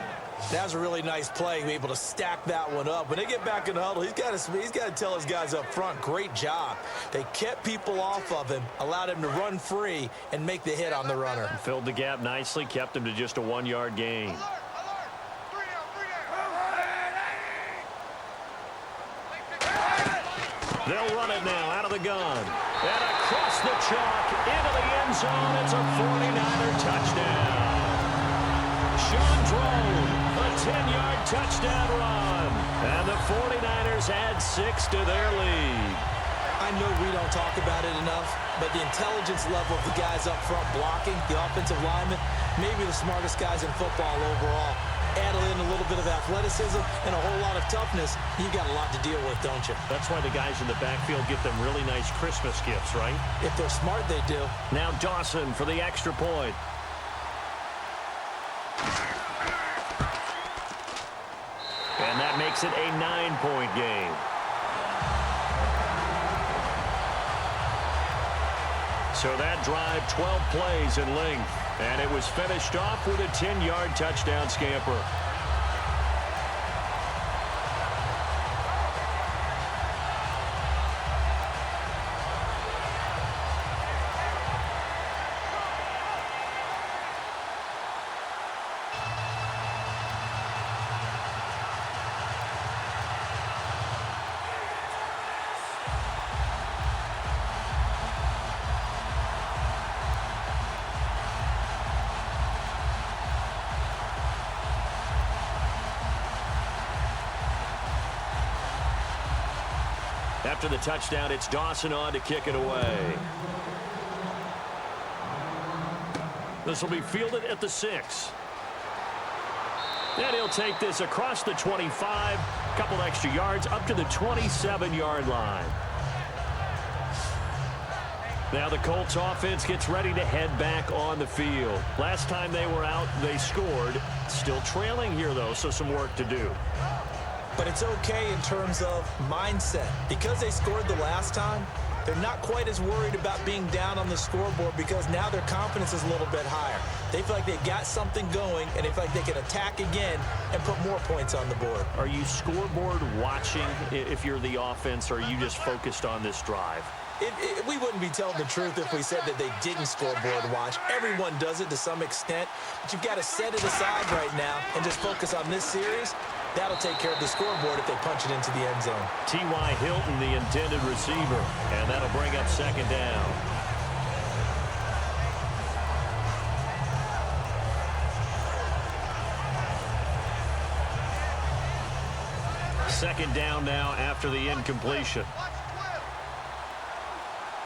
That was a really nice play, able to stack that one up. When they get back in the huddle, he's got to tell his guys up front, great job. They kept people off of him, allowed him to run free, and make the hit on the runner. Filled the gap nicely, kept him to just a 1-yard gain. They'll run it now out of the gun. And across the chalk into the end zone. It's a 49er touchdown. Sean Drone, a 10-yard touchdown run. And the 49ers add 6 to their lead. I know we don't talk about it enough, but the intelligence level of the guys up front blocking, the offensive linemen, maybe the smartest guys in football overall. Add in a little bit of athleticism and a whole lot of toughness, you've got a lot to deal with, don't you? That's why the guys in the backfield get them really nice Christmas gifts, right? If they're smart, they do. Now Dawson for the extra point. And that makes it a 9-point game. So that drive, 12 plays in length. And it was finished off with a 10-yard touchdown scamper. After the touchdown, it's Dawson on to kick it away. This will be fielded at the 6. And he'll take this across the 25, a couple extra yards up to the 27-yard line. Now the Colts offense gets ready to head back on the field. Last time they were out, they scored. Still trailing here, though, so some work to do. But it's okay in terms of mindset. Because they scored the last time, they're not quite as worried about being down on the scoreboard because now their confidence is a little bit higher. They feel like they've got something going, and they feel like they can attack again and put more points on the board. Are you scoreboard watching if you're the offense, or are you just focused on this drive? We wouldn't be telling the truth if we said that they didn't scoreboard watch. Everyone does it to some extent, but you've got to set it aside right now and just focus on this series. That'll take care of the scoreboard if they punch it into the end zone. T.Y. Hilton, the intended receiver, and that'll bring up second down. Second down now after the incompletion.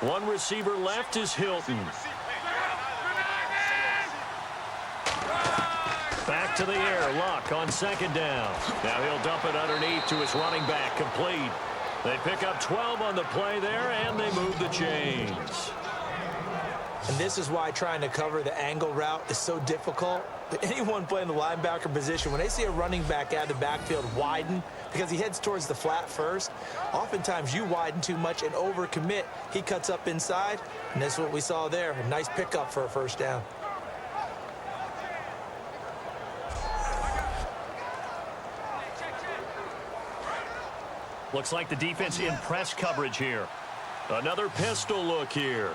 One receiver left is Hilton. Back to the air, Luck on second down. Now he'll dump it underneath to his running back, complete. They pick up 12 on the play there, and they move the chains. And this is why trying to cover the angle route is so difficult. Anyone playing the linebacker position, when they see a running back out of the backfield widen, because he heads towards the flat first, oftentimes you widen too much and overcommit. He cuts up inside, and that's what we saw there. A nice pickup for a first down. Looks like the defense in press coverage here. Another pistol look here.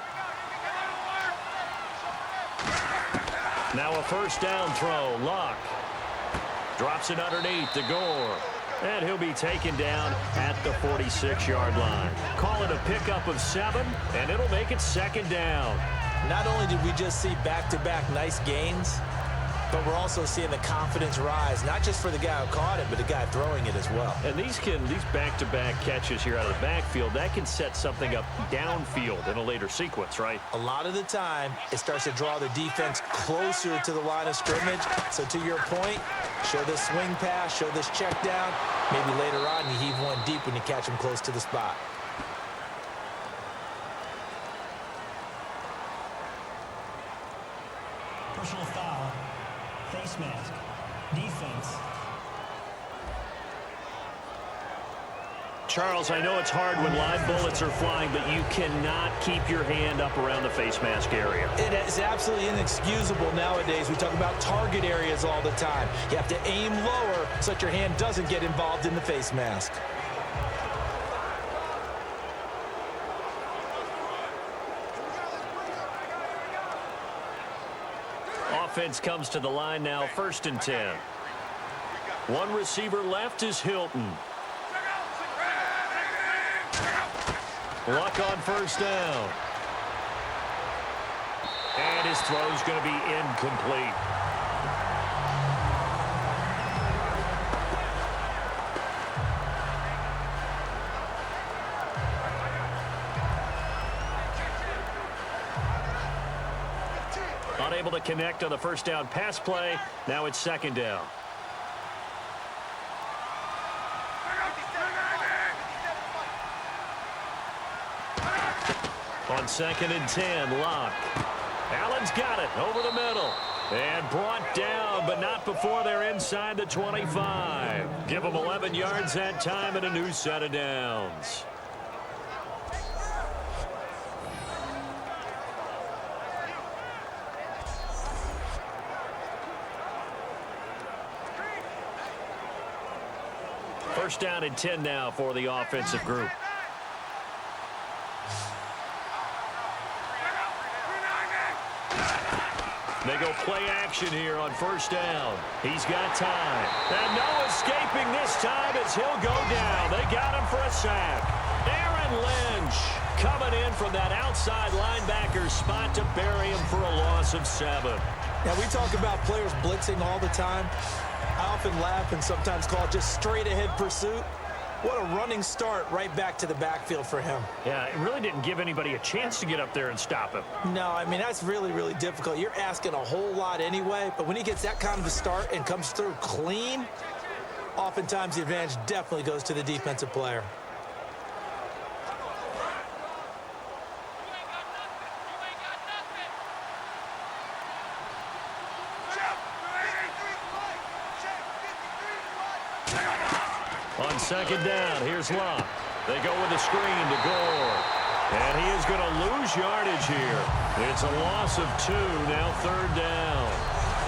Now a first down throw. Luck drops it underneath to Gore. And he'll be taken down at the 46-yard line. Call it a pickup of 7, and it'll make it second down. Not only did we just see back-to-back nice gains, but we're also seeing the confidence rise, not just for the guy who caught it, but the guy throwing it as well. And these back-to-back catches here out of the backfield, that can set something up downfield in a later sequence, right? A lot of the time, it starts to draw the defense closer to the line of scrimmage. So to your point, show this swing pass, show this check down. Maybe later on you heave one deep when you catch him close to the spot. Personal foul. Face mask. Defense. Charles, I know it's hard when live bullets are flying, but you cannot keep your hand up around the face mask area. It is absolutely inexcusable nowadays. We talk about target areas all the time. You have to aim lower so that your hand doesn't get involved in the face mask. Offense comes to the line now, 1st and 10. One receiver left is Hilton. Luck on first down. And his throw's going to be incomplete. Unable to connect on the first down pass play. Now it's second down. On 2nd and 10, Luck. Allen's got it over the middle. And brought down, but not before they're inside the 25. Give them 11 yards that time and a new set of downs. First down and 10 now for the offensive group. They go play action here on first down. He's got time. And no escaping this time as he'll go down. They got him for a sack. Aaron Lynch coming in from that outside linebacker spot to bury him for a loss of 7. Now, we talk about players blitzing all the time. I often laugh and sometimes call it just straight-ahead pursuit. What a running start right back to the backfield for him. Yeah, it really didn't give anybody a chance to get up there and stop him. No, I mean, that's really, really difficult. You're asking a whole lot anyway, but when he gets that kind of a start and comes through clean, oftentimes the advantage definitely goes to the defensive player. On second down, here's Locke. They go with a screen to Gore. And he is going to lose yardage here. It's a loss of 2, now third down.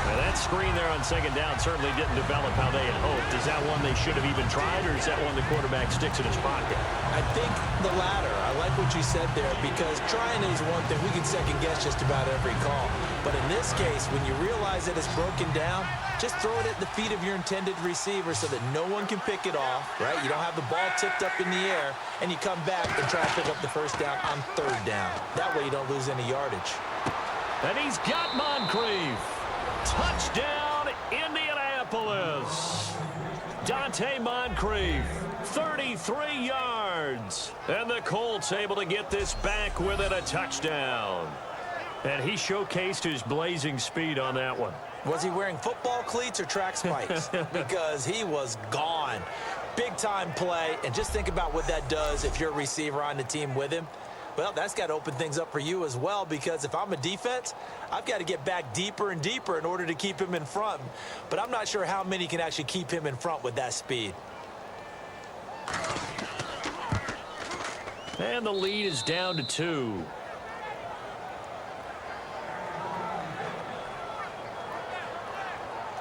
Now that screen there on second down certainly didn't develop how they had hoped. Is that one they should have even tried, or is that one the quarterback sticks in his pocket? I think the latter. I like what you said there, because trying is one thing. We can second guess just about every call. But in this case, when you realize that it's broken down, just throw it at the feet of your intended receiver so that no one can pick it off, right? You don't have the ball tipped up in the air, and you come back and try to pick up the first down on third down. That way you don't lose any yardage. And he's got Moncrief. Touchdown, Indianapolis. Dante Moncrief, 33 yards. And the Colts able to get this back within a touchdown. And he showcased his blazing speed on that one. Was he wearing football cleats or track spikes? Because he was gone. Big-time play, and just think about what that does if you're a receiver on the team with him. Well, that's got to open things up for you as well, because if I'm a defense, I've got to get back deeper and deeper in order to keep him in front. But I'm not sure how many can actually keep him in front with that speed. And the lead is down to 2.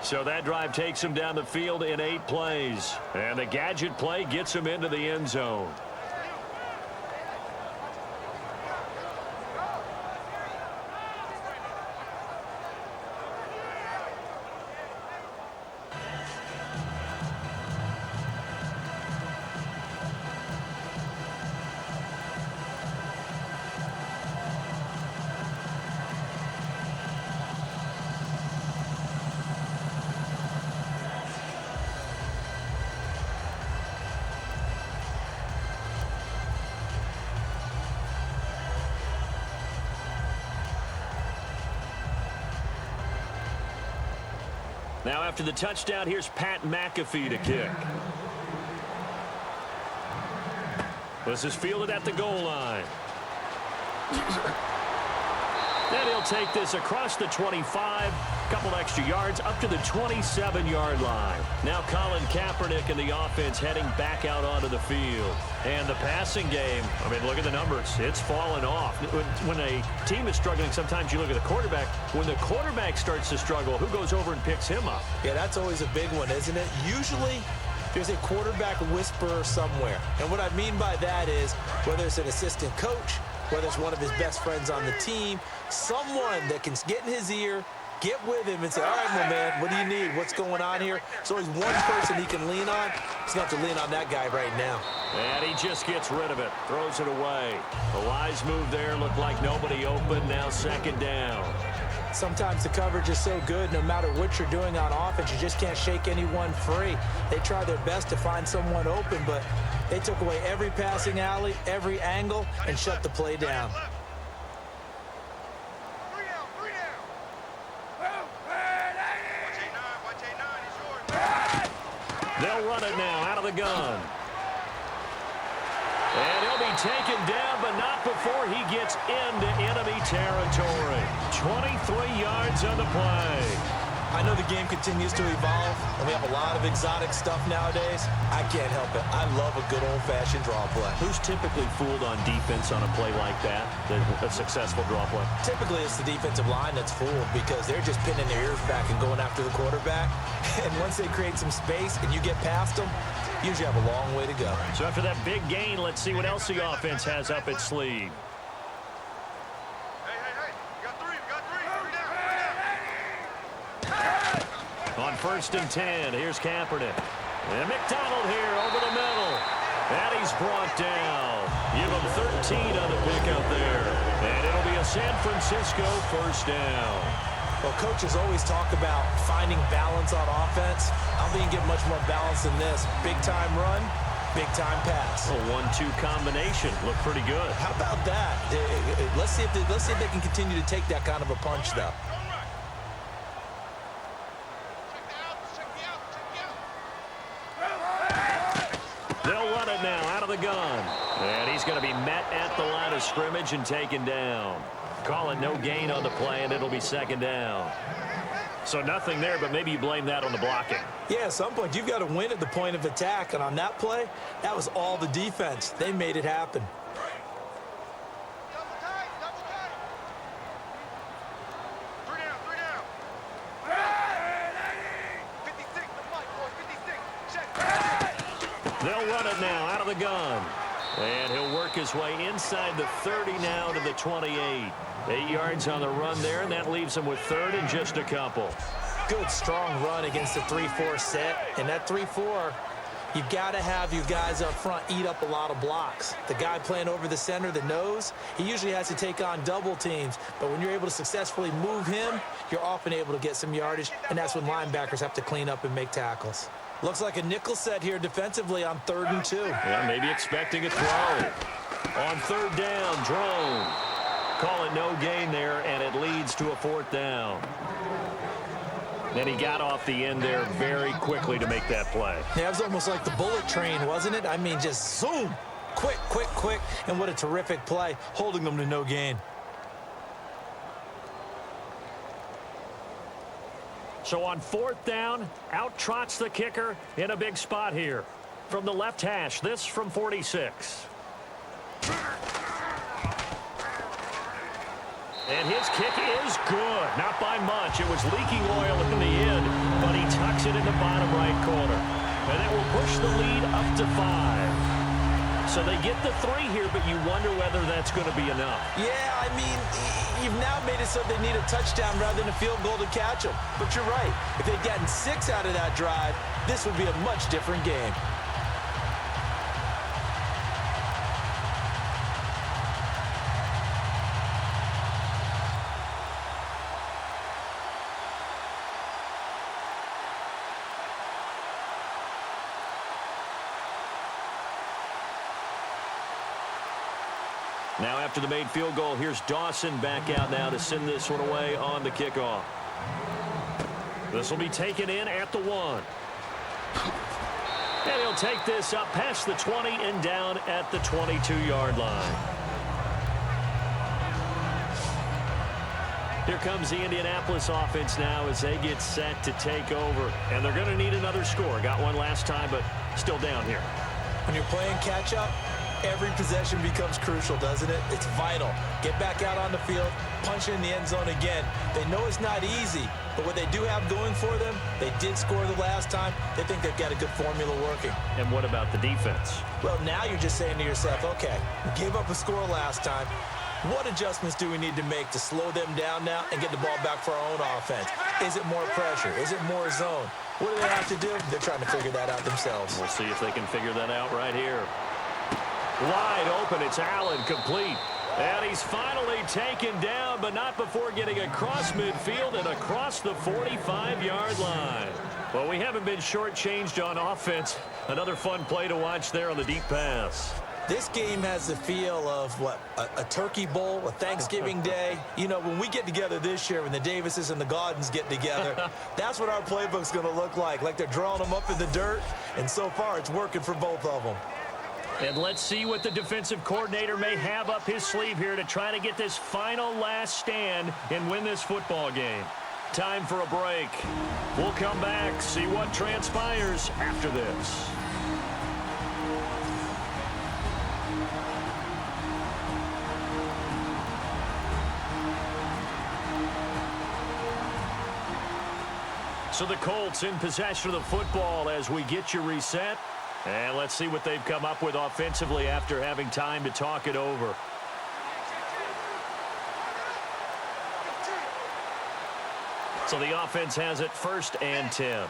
So that drive takes him down the field in 8 plays. And the gadget play gets him into the end zone. Now after the touchdown, here's Pat McAfee to kick. This is fielded at the goal line. Then he'll take this across the 25, couple extra yards, up to the 27-yard line. Now Colin Kaepernick and the offense heading back out onto the field. And the passing game, I mean, look at the numbers. It's fallen off. When a team is struggling, sometimes you look at the quarterback. When the quarterback starts to struggle, who goes over and picks him up? Yeah, that's always a big one, isn't it? Usually, there's a quarterback whisperer somewhere. And what I mean by that is, whether it's an assistant coach, whether it's one of his best friends on the team, someone that can get in his ear, get with him and say, all right, my man, what do you need? What's going on here? There's always one person he can lean on. He's going to have to lean on that guy right now. And he just gets rid of it, throws it away. The wise move there, looked like nobody open, now second down. Sometimes the coverage is so good, no matter what you're doing on offense, you just can't shake anyone free. They try their best to find someone open, but they took away every passing alley, every angle, and shut the play down. They'll run it now out of the gun. And he'll be taken down, but not before he gets into enemy territory. 23 yards on the play. I know the game continues to evolve, and we have a lot of exotic stuff nowadays. I can't help it. I love a good old-fashioned draw play. Who's typically fooled on defense on a play like that, a successful draw play? Typically, it's the defensive line that's fooled because they're just pinning their ears back and going after the quarterback. And once they create some space and you get past them, you usually have a long way to go. So after that big gain, let's see what else the offense has up its sleeve. On 1st and 10, here's Kaepernick. And McDonald here over the middle. And he's brought down. Give him 13 on the pickup there. And it'll be a San Francisco first down. Well, coaches always talk about finding balance on offense. I don't think you can get much more balance than this. Big-time run, Big-time pass. A 1-2 combination. Look pretty good. How about that? Let's see if they can continue to take that kind of a punch, though. They'll run it now out of the gun. And he's going to be met at the line of scrimmage and taken down. Call it no gain on the play, and it'll be second down. So nothing there, but maybe you blame that on the blocking. Yeah, at some point, you've got to win at the point of attack. And on that play, that was all the defense. They made it happen. Double tight, double tight. 3 down, 3 down. 56, the mic, boys, 56. Check. They'll run it now out of the gun. And he'll work his way inside the 30 now to the 28. 8 yards on the run there, and that leaves him with third and just a couple. Good, strong run against the 3-4 set. And that 3-4, you've got to have your guys up front eat up a lot of blocks. The guy playing over the center, the nose, he usually has to take on double teams. But when you're able to successfully move him, you're often able to get some yardage, and that's when linebackers have to clean up and make tackles. Looks like a nickel set here defensively on 3rd and 2. Yeah, maybe expecting a throw. On 3rd down, Drone. Call it no gain there, and it leads to a 4th down. Then he got off the end there very quickly to make that play. Yeah, it was almost like the bullet train, wasn't it? I mean, just zoom. Quick, quick, quick. And what a terrific play, holding them to no gain. So on 4th down, out trots the kicker in a big spot here. From the left hash, this from 46. And his kick is good. Not by much. It was leaking oil in the end, but he tucks it in the bottom right corner. And that will push the lead up to 5. So they get the 3 here, but you wonder whether that's going to be enough. Yeah, I mean, you've now made it so they need a touchdown rather than a field goal to catch them. But you're right. If they'd gotten 6 out of that drive, this would be a much different game. Now after the made field goal, here's Dawson back out now to send this one away on the kickoff. This will be taken in at the 1. And he'll take this up past the 20 and down at the 22-yard line. Here comes the Indianapolis offense now as they get set to take over. And they're going to need another score. Got one last time, but still down here. When you're playing catch-up, every possession becomes crucial, doesn't it? It's vital. Get back out on the field, punch in the end zone again. They know it's not easy, but what they do have going for them, they did score the last time. They think they've got a good formula working. And what about the defense? Well, now you're just saying to yourself, okay, we gave up a score last time. What adjustments do we need to make to slow them down now and get the ball back for our own offense? Is it more pressure? Is it more zone? What do they have to do? They're trying to figure that out themselves. We'll see if they can figure that out right here. Wide open, it's Allen, complete. And he's finally taken down, but not before getting across midfield and across the 45-yard line. Well, we haven't been shortchanged on offense. Another fun play to watch there on the deep pass. This game has the feel of, what, a turkey bowl, a Thanksgiving day. You know, when we get together this year, when the Davises and the Gaudens get together, that's what our playbook's going to look like they're drawing them up in the dirt, and so far it's working for both of them. And let's see what the defensive coordinator may have up his sleeve here to try to get this final last stand and win this football game. Time for a break. We'll come back, see what transpires after this. So the Colts in possession of the football as we get you reset. And let's see what they've come up with offensively after having time to talk it over. So the offense has it 1st and 10.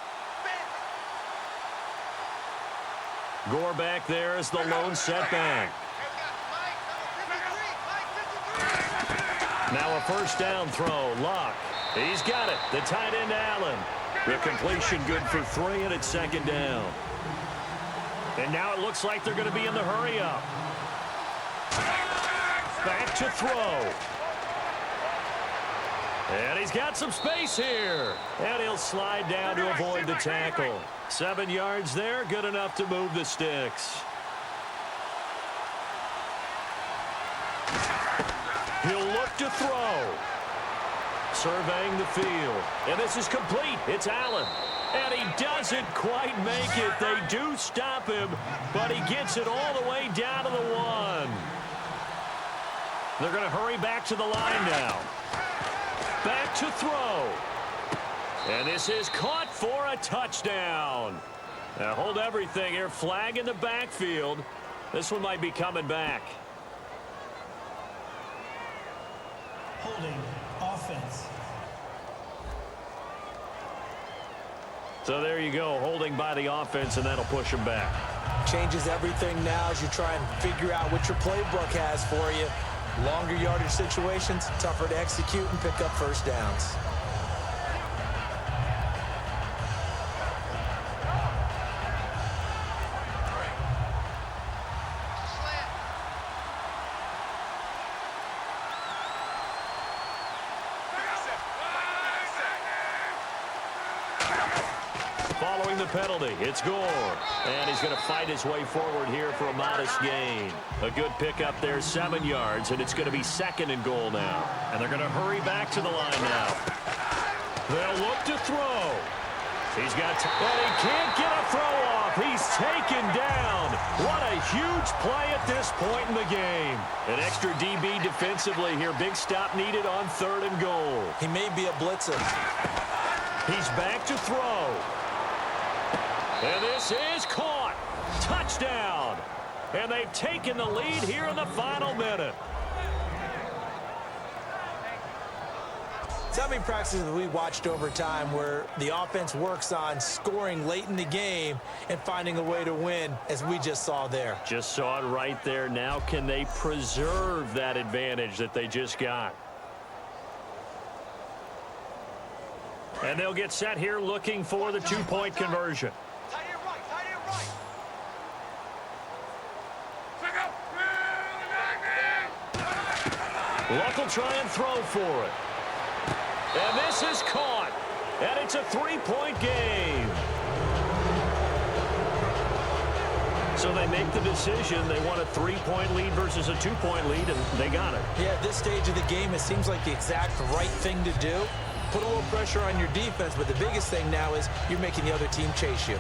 Gore back there is the lone setback. Now a 1st down throw. Luck. He's got it. The tight end Allen. The completion good for 3, and it's 2nd down. And now it looks like they're going to be in the hurry-up. Back to throw. And he's got some space here. And he'll slide down to avoid the tackle. 7 yards there, good enough to move the sticks. He'll look to throw. Surveying the field. And this is complete. It's Allen. And he doesn't quite make it. They do stop him, but he gets it all the way down to the 1. They're going to hurry back to the line now. Back to throw. And this is caught for a touchdown. Now hold everything here. Flag in the backfield. This one might be coming back. Holding offense. So there you go, holding by the offense, and that'll push him back. Changes everything now as you try and figure out what your playbook has for you. Longer yardage situations, tougher to execute and pick up first downs. Following the penalty, it's Gore. And he's going to fight his way forward here for a modest gain. A good pickup there, 7 yards, and it's going to be 2nd and goal now. And they're going to hurry back to the line now. They'll look to throw. He's got time, and he can't get a throw off. He's taken down. What a huge play at this point in the game. An extra DB defensively here. Big stop needed on 3rd and goal. He may be a blitzer. He's back to throw. And this is caught. Touchdown. And they've taken the lead here in the final minute. So many practices that we watched over time where the offense works on scoring late in the game and finding a way to win, as we just saw there. Just saw it right there. Now can they preserve that advantage that they just got? And they'll get set here looking for the 2-point conversion. Luck will try and throw for it. And this is caught. And it's a 3-point game. So they make the decision. They want a 3-point lead versus a 2-point lead, and they got it. Yeah, at this stage of the game, it seems like the exact right thing to do. Put a little pressure on your defense, but the biggest thing now is you're making the other team chase you.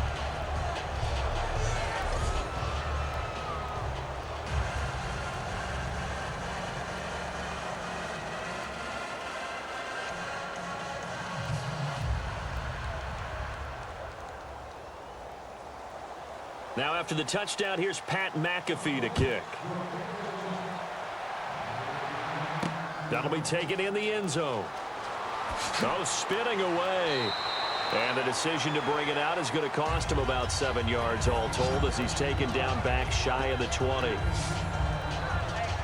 Now after the touchdown, here's Pat McAfee to kick. That'll be taken in the end zone. Oh, spinning away. And the decision to bring it out is going to cost him about 7 yards all told as he's taken down back shy of the 20.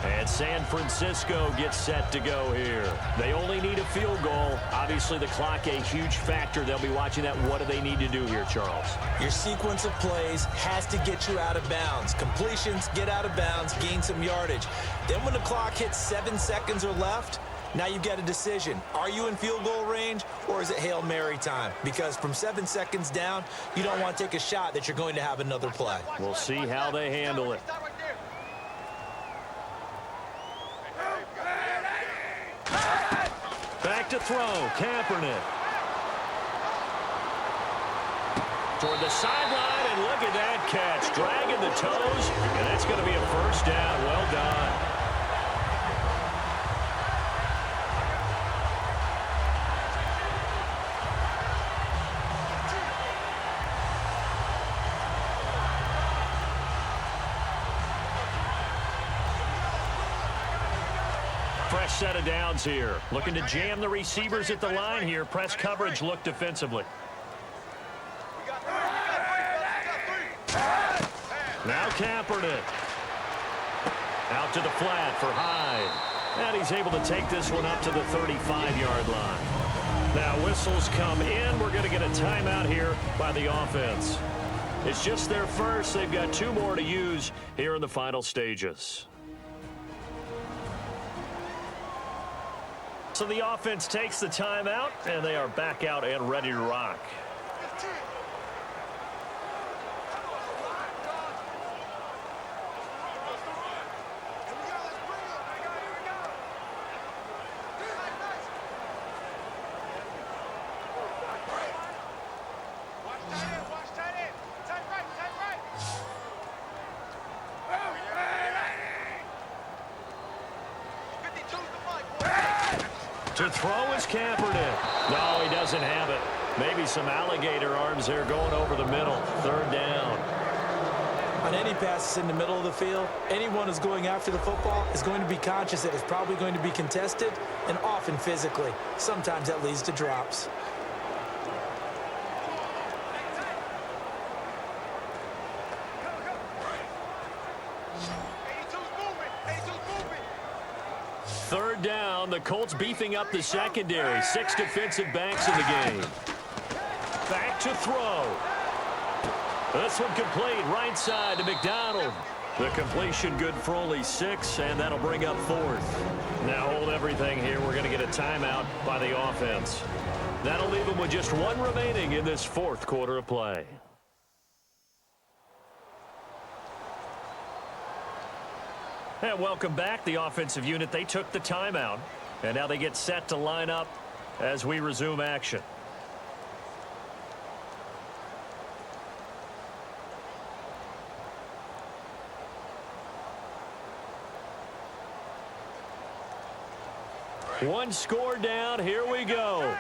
And San Francisco gets set to go here. They only need a field goal. Obviously, the clock a huge factor. They'll be watching that. What do they need to do here, Charles? Your sequence of plays has to get you out of bounds. Completions, get out of bounds, gain some yardage. Then when the clock hits 7 seconds or left, now you get a decision. Are you in field goal range or is it Hail Mary time? Because from 7 seconds down, you don't want to take a shot that you're going to have another play. We'll see how they handle it. Back to throw, Kaepernick. Toward the sideline, and look at that catch. Dragging the toes, and that's going to be a first down. Well done. Fresh set of downs here. Looking to jam the receivers at the line here. Press coverage look defensively. Now Kaepernick. Out to the flat for Hyde. And he's able to take this one up to the 35-yard line. Now whistles come in. We're going to get a timeout here by the offense. It's just their first. They've got 2 more to use here in the final stages. So the offense takes the timeout, and they are back out and ready to rock. To throw is Kaepernick. No, he doesn't have it. Maybe some alligator arms there going over the middle. 3rd down. On any passes in the middle of the field, anyone who's going after the football is going to be conscious that it's probably going to be contested and often physically. Sometimes that leads to drops. Third down, the Colts beefing up the secondary. 6 defensive backs in the game. Back to throw. This one complete, right side to McDonald. The completion good for only 6, and that'll bring up 4th. Now hold everything here. We're going to get a timeout by the offense. That'll leave them with just 1 remaining in this 4th quarter of play. And welcome back. The offensive unit, they took the timeout. And now they get set to line up as we resume action. One score down. Here we go.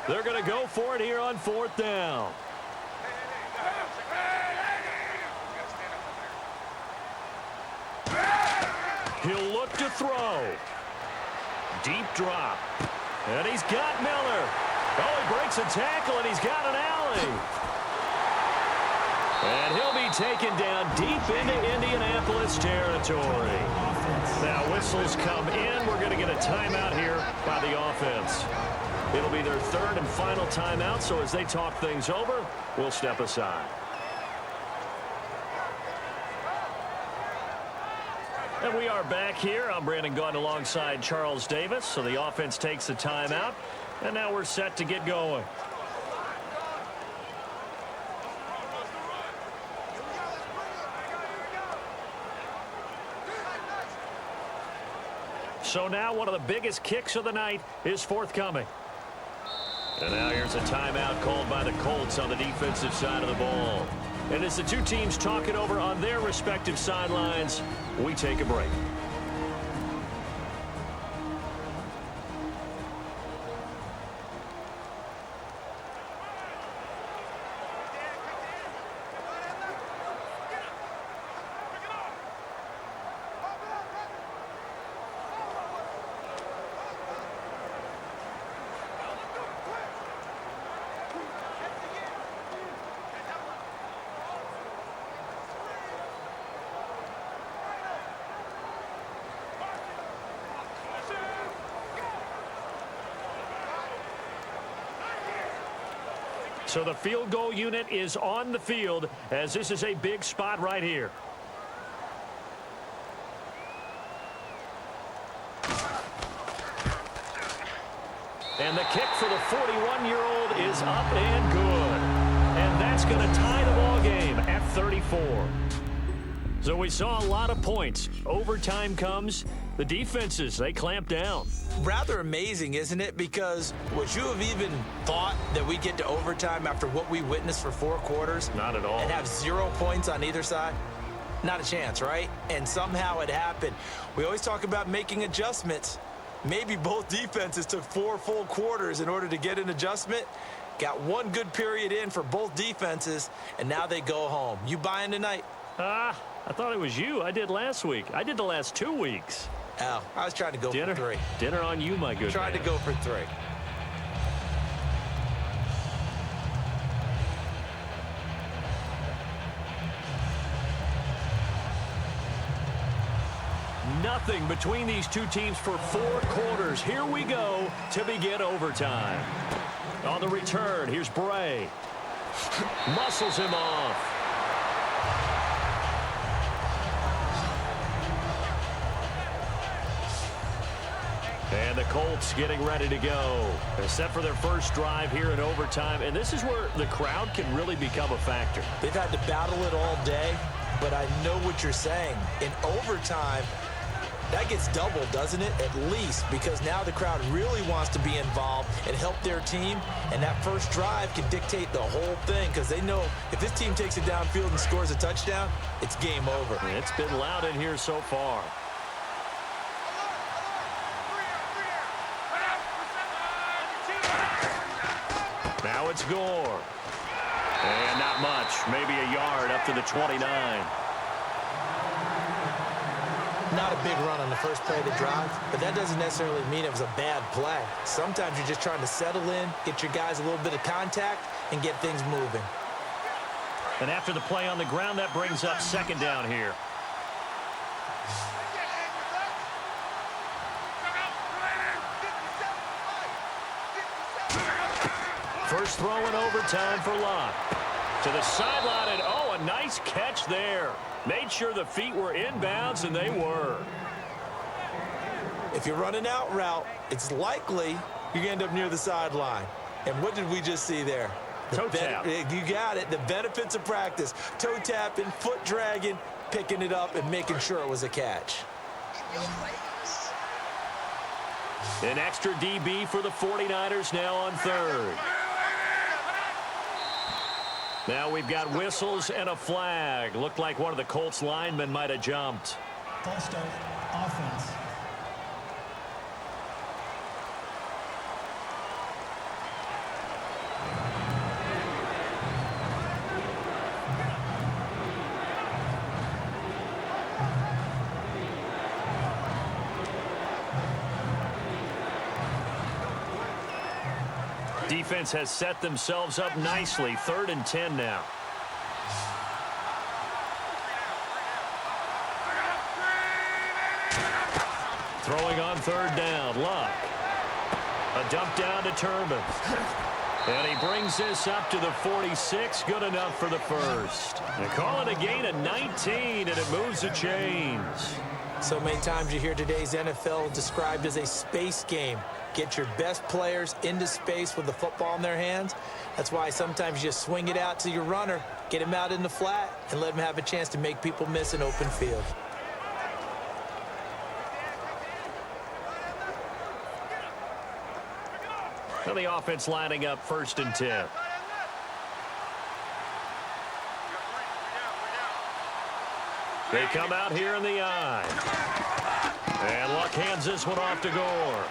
They're going to go for it here on 4th down. He'll look to throw. Deep drop. And he's got Miller. Oh, he breaks a tackle, and he's got an alley. And he'll be taken down deep into Indianapolis territory. Now whistles come in. We're going to get a timeout here by the offense. It'll be their 3rd and final timeout, so as they talk things over, we'll step aside. And we are back here. I'm Brandon Gaudin alongside Charles Davis. So the offense takes the timeout, and now we're set to get going. So now one of the biggest kicks of the night is forthcoming. And now here's a timeout called by the Colts on the defensive side of the ball. And as the 2 teams talk it over on their respective sidelines, we take a break. So the field goal unit is on the field as this is a big spot right here. And the kick for the 41-year-old is up and good. And that's going to tie the ball game at 34. So we saw a lot of points. Overtime comes. The defenses, they clamp down. Rather amazing, isn't it? Because would you have even thought that we get to overtime after what we witnessed for 4 quarters? Not at all. And have 0 points on either side? Not a chance, right? And somehow it happened. We always talk about making adjustments. Maybe both defenses took 4 full quarters in order to get an adjustment. Got 1 good period in for both defenses, and now they go home. You buying tonight? I thought it was you. I did last week. I did the last 2 weeks. Oh, I was trying to go for 3. Dinner on you, my good Tried man. to go for 3. Nothing between these 2 teams for 4 quarters. Here we go to begin overtime. On the return, here's Bray. Muscles him off. Colts getting ready to go. They're set for their first drive here in overtime, and this is where the crowd can really become a factor. They've had to battle it all day, but I know what you're saying. In overtime, that gets doubled, doesn't it? At least, because now the crowd really wants to be involved and help their team, and that first drive can dictate the whole thing because they know if this team takes it downfield and scores a touchdown, it's game over. It's been loud in here so far. Now it's Gore. And not much. Maybe a yard up to the 29. Not a big run on the first play of the drive, but that doesn't necessarily mean it was a bad play. Sometimes you're just trying to settle in, get your guys a little bit of contact, and get things moving. And after the play on the ground, that brings up second down here. First throw in overtime for Locke. To the sideline, and oh, a nice catch there. Made sure the feet were inbounds, and they were. If you're running out route, it's likely you're going to end up near the sideline. And what did we just see there? Toe tap. You got it. The benefits of practice. Toe tapping, foot dragging, picking it up, and making sure it was a catch. An extra DB for the 49ers now on third. Now we've got whistles and a flag. Looked like one of the Colts linemen might have jumped. False start, offense. Defense has set themselves up nicely. 3rd and 10 now. Throwing on 3rd down. Luck. A dump down to Turbin. And he brings this up to the 46. Good enough for the first. They call it a gain of 19, and it moves the chains. So many times you hear today's NFL described as a space game. Get your best players into space with the football in their hands. That's why sometimes you swing it out to your runner, get him out in the flat, and let him have a chance to make people miss an open field. Well, the offense lining up 1st and 10. They come out here in the eye. And Luck hands this one off to Gore.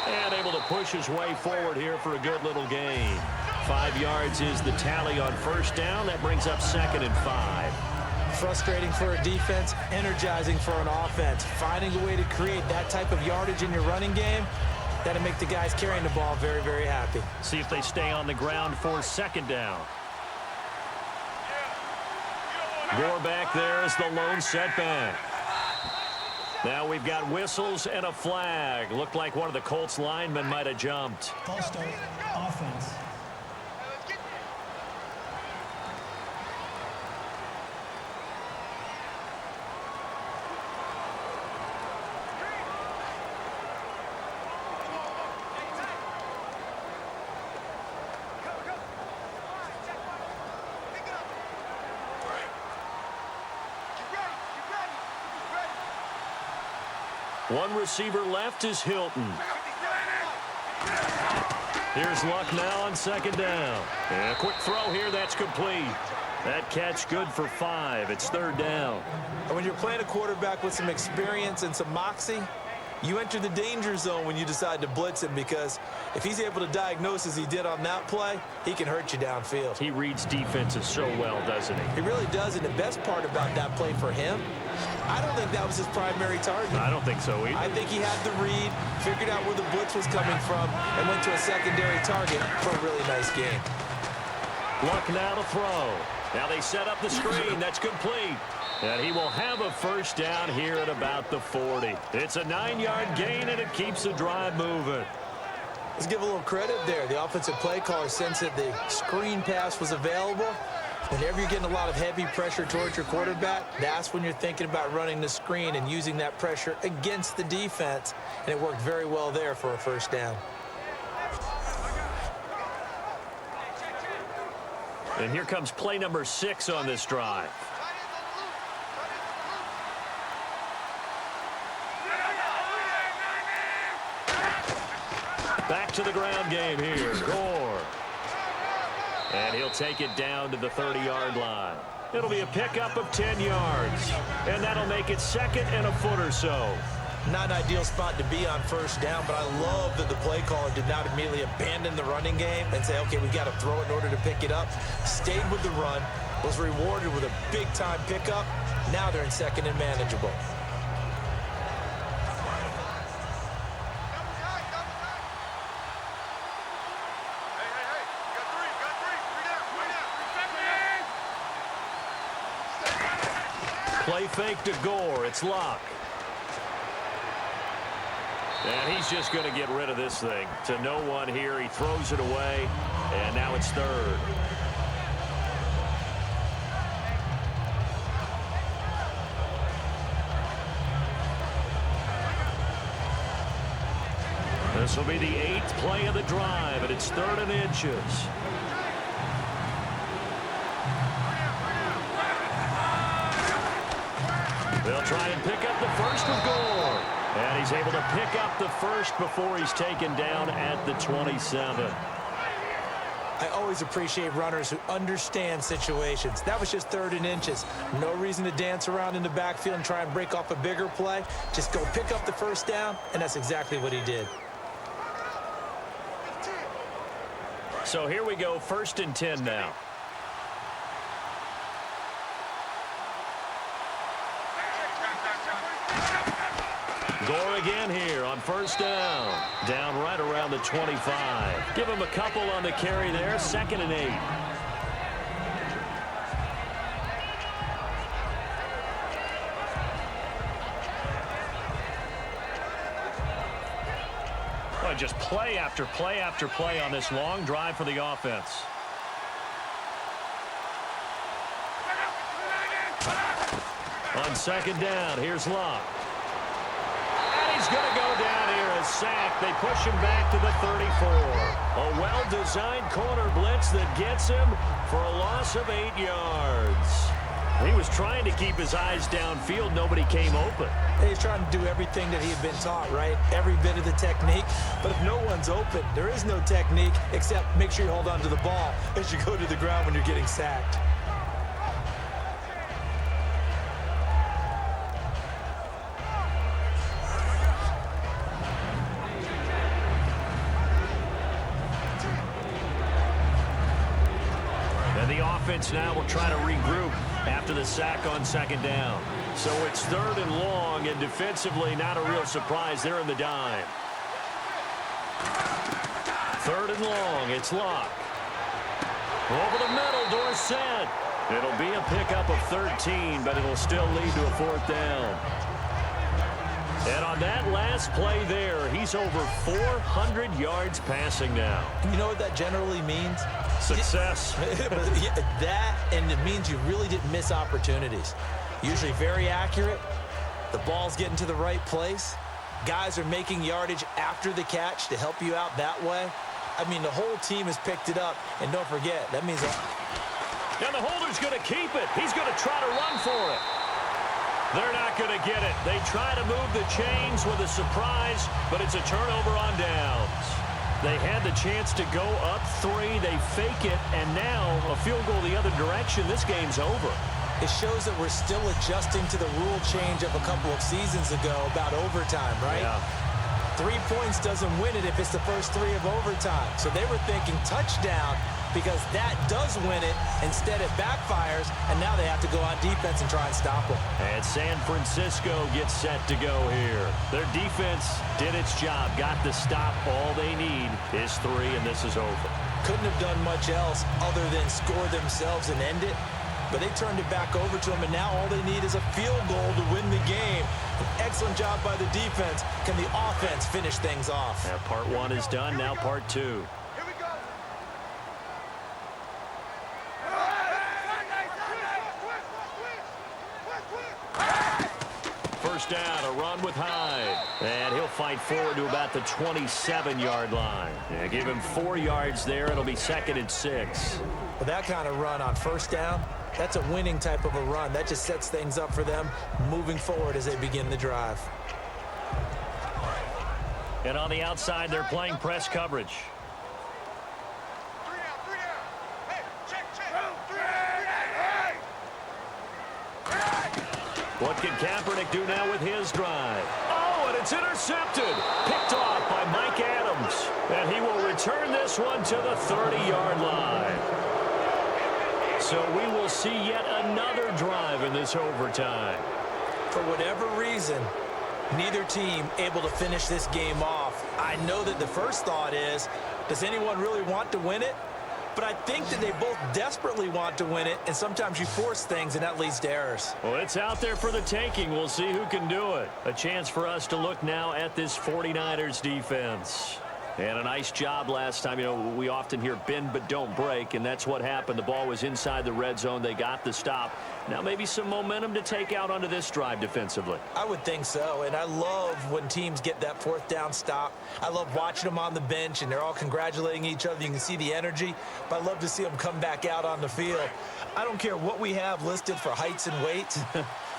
And able to push his way forward here for a good little gain. 5 yards is the tally on 1st down. That brings up 2nd and 5. Frustrating for a defense, energizing for an offense. Finding a way to create that type of yardage in your running game, that'll make the guys carrying the ball very, very happy. See if they stay on the ground for 2nd down. Gore back there is the lone setback. Now we've got whistles and a flag. Looked like one of the Colts linemen might have jumped. False start, offense. One receiver left is Hilton. Here's Luck now on 2nd down. And a quick throw here, that's complete. That catch good for 5. It's 3rd down. And when you're playing a quarterback with some experience and some moxie, you enter the danger zone when you decide to blitz him, because if he's able to diagnose as he did on that play, he can hurt you downfield. He reads defenses so well, doesn't he? He really does, and the best part about that play for him, I don't think that was his primary target. I don't think so either. I think he had the read, figured out where the blitz was coming from, and went to a secondary target for a really nice game. Luck now to throw. Now they set up the screen. That's complete. And he will have a 1st down here at about the 40. It's a 9-yard gain, and it keeps the drive moving. Let's give a little credit there. The offensive play caller sensed that the screen pass was available. Whenever you're getting a lot of heavy pressure towards your quarterback, that's when you're thinking about running the screen and using that pressure against the defense. And it worked very well there for a first down. And here comes play number 6 on this drive. Back to the ground game here. Gore. And he'll take it down to the 30-yard line. It'll be a pickup of 10 yards. And that'll make it 2nd and a foot or so. Not an ideal spot to be on first down, but I love that the play caller did not immediately abandon the running game and say, okay, we've got to throw it in order to pick it up. Stayed with the run, was rewarded with a big-time pickup. Now they're in 2nd and manageable. Play fake to Gore. It's Locke. And he's just going to get rid of this thing. To no one here. He throws it away. And now it's 3rd. This will be the 8th play of the drive. And it's 3rd and inches. They'll try and pick up the first with Gore. And he's able to pick up the first before he's taken down at the 27. I always appreciate runners who understand situations. That was just 3rd and inches. No reason to dance around in the backfield and try and break off a bigger play. Just go pick up the first down, and that's exactly what he did. So here we go, 1st and 10 now. Gore again here on first down. Down right around the 25. Give him a couple on the carry there. 2nd and 8. Well, just play after play after play on this long drive for the offense. On 2nd down, here's Locke. He's going to go down here, a sack. They push him back to the 34. A well-designed corner blitz that gets him for a loss of 8 yards. He was trying to keep his eyes downfield. Nobody came open. He's trying to do everything that he had been taught, right? Every bit of the technique. But if no one's open, there is no technique except make sure you hold on to the ball as you go to the ground when you're getting sacked. Offense now will try to regroup after the sack on 2nd down. So it's 3rd and long, and defensively not a real surprise. They're in the dime. 3rd and long. It's Locke. Over the middle, Dorsett. It'll be a pickup of 13, but it'll still lead to a 4th down. And on that last play there, he's over 400 yards passing now. You know what that generally means? Success. That, and it means you really didn't miss opportunities. Usually very accurate. The ball's getting to the right place. Guys are making yardage after the catch to help you out that way. I mean, the whole team has picked it up. And don't forget, that means... And the holder's going to keep it. He's going to try to run for it. They're not going to get it. They try to move the chains with a surprise, but it's a turnover on downs. They had the chance to go up 3. They fake it, and now a field goal the other direction. This game's over. It shows that we're still adjusting to the rule change of a couple of seasons ago about overtime, right? Yeah. 3 points doesn't win it if it's the first 3 of overtime. So they were thinking touchdown because that does win it. Instead, it backfires, and now they have to go on defense and try and stop them. And San Francisco gets set to go here. Their defense did its job, got the stop. All they need is 3, and this is over. Couldn't have done much else other than score themselves and end it. But they turned it back over to them, and now all they need is a field goal to win the game. An excellent job by the defense. Can the offense finish things off? Yeah, part 1 is done. Now part 2. Here we go. first down, a run with Hyde. And he'll fight forward to about the 27-yard line. Yeah, give him 4 yards there. It'll be 2nd and 6. Well, that kind of run on first down, that's a winning type of a run. That just sets things up for them moving forward as they begin the drive. And on the outside, they're playing press coverage. 3 down, 3 down. Hey, check. 3 down. What can Kaepernick do now with his drive? Oh, and it's intercepted. Picked off by Mike Adams. And he will return this one to the 30-yard line. So we will see yet another drive in this overtime. For whatever reason, neither team able to finish this game off. I know that the first thought is, does anyone really want to win it? But I think that they both desperately want to win it, and sometimes you force things, and that leads to errors. Well, it's out there for the taking. We'll see who can do it. A chance for us to look now at this 49ers defense. And a nice job last time. You know, we often hear bend but don't break, and that's what happened. The ball was inside the red zone. They got the stop. Now maybe some momentum to take out onto this drive defensively. I would think so, and I love when teams get that 4th down stop. I love watching them on the bench, and they're all congratulating each other. You can see the energy, but I love to see them come back out on the field. I don't care what we have listed for heights and weights.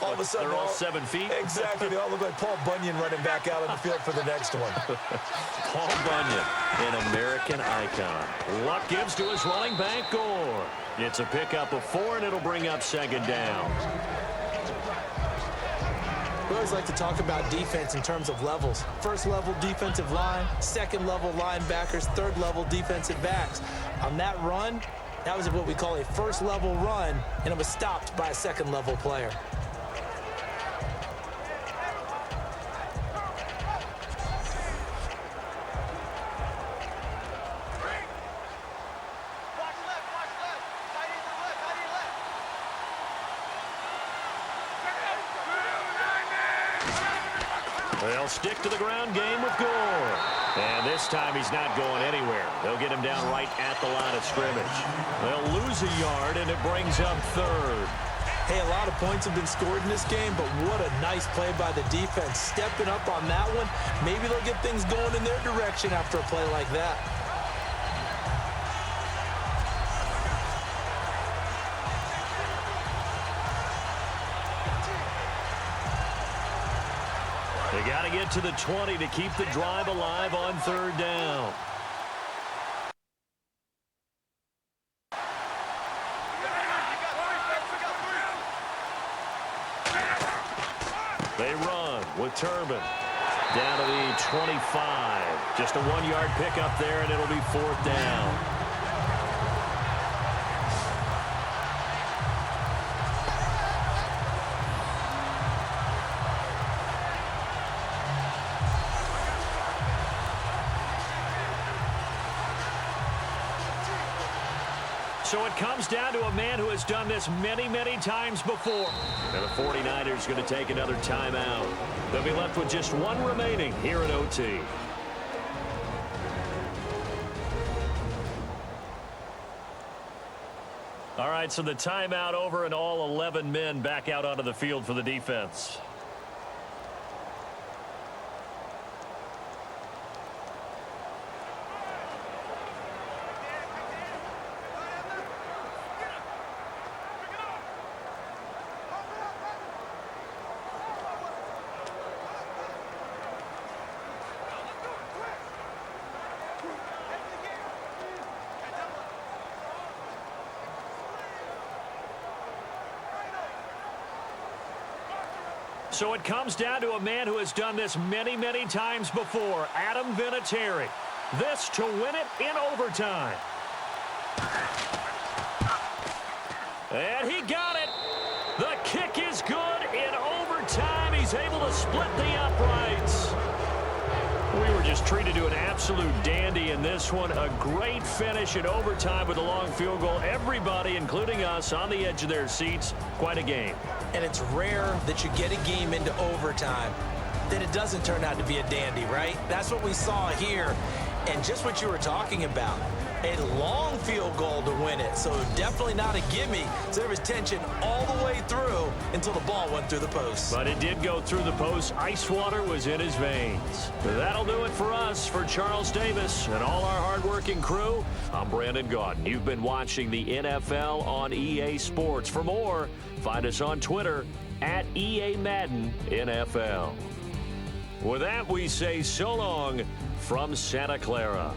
All of a sudden, they're all 7 feet. Exactly. They all look like Paul Bunyan running back out on the field for the next one. Paul Bunyan, an American icon. Luck gives to his running back, Gore. It's a pickup of 4, and it'll bring up 2nd down. We always like to talk about defense in terms of levels. 1st level defensive line, 2nd level linebackers, 3rd level defensive backs. On that run, that was what we call a 1st level run, and it was stopped by a 2nd level player. They'll stick to the ground game with Gore. And this time he's not going anywhere. They'll get him down right at the line of scrimmage. They'll lose a yard, and it brings up 3rd. Hey, a lot of points have been scored in this game, but what a nice play by the defense. Stepping up on that one, maybe they'll get things going in their direction after a play like that. They got to get to the 20 to keep the drive alive on 3rd down. They run with Turbin down to the 25. Just a 1-yard pickup there, and it'll be 4th down. So it comes down to a man who has done this many, many times before. And the 49ers going to take another timeout. They'll be left with just 1 remaining here at OT. All right, so the timeout over, and all 11 men back out onto the field for the defense. So it comes down to a man who has done this many, many times before, Adam Vinatieri. This to win it in overtime. And he got it. The kick is good in overtime. He's able to split the uprights. We were just treated to an absolute dandy in this one. A great finish in overtime with a long field goal. Everybody, including us, on the edge of their seats. Quite a game. And it's rare that you get a game into overtime that it doesn't turn out to be a dandy, right? That's what we saw here. And just what you were talking about. a long field goal to win it. So definitely not a gimme. So there was tension all the way through until the ball went through the post. But it did go through the post. Ice water was in his veins. That'll do it for us. For Charles Davis and all our hardworking crew, I'm Brandon Gaudin. You've been watching the NFL on EA Sports. For more, find us on Twitter at EA Madden NFL. With that, we say so long from Santa Clara.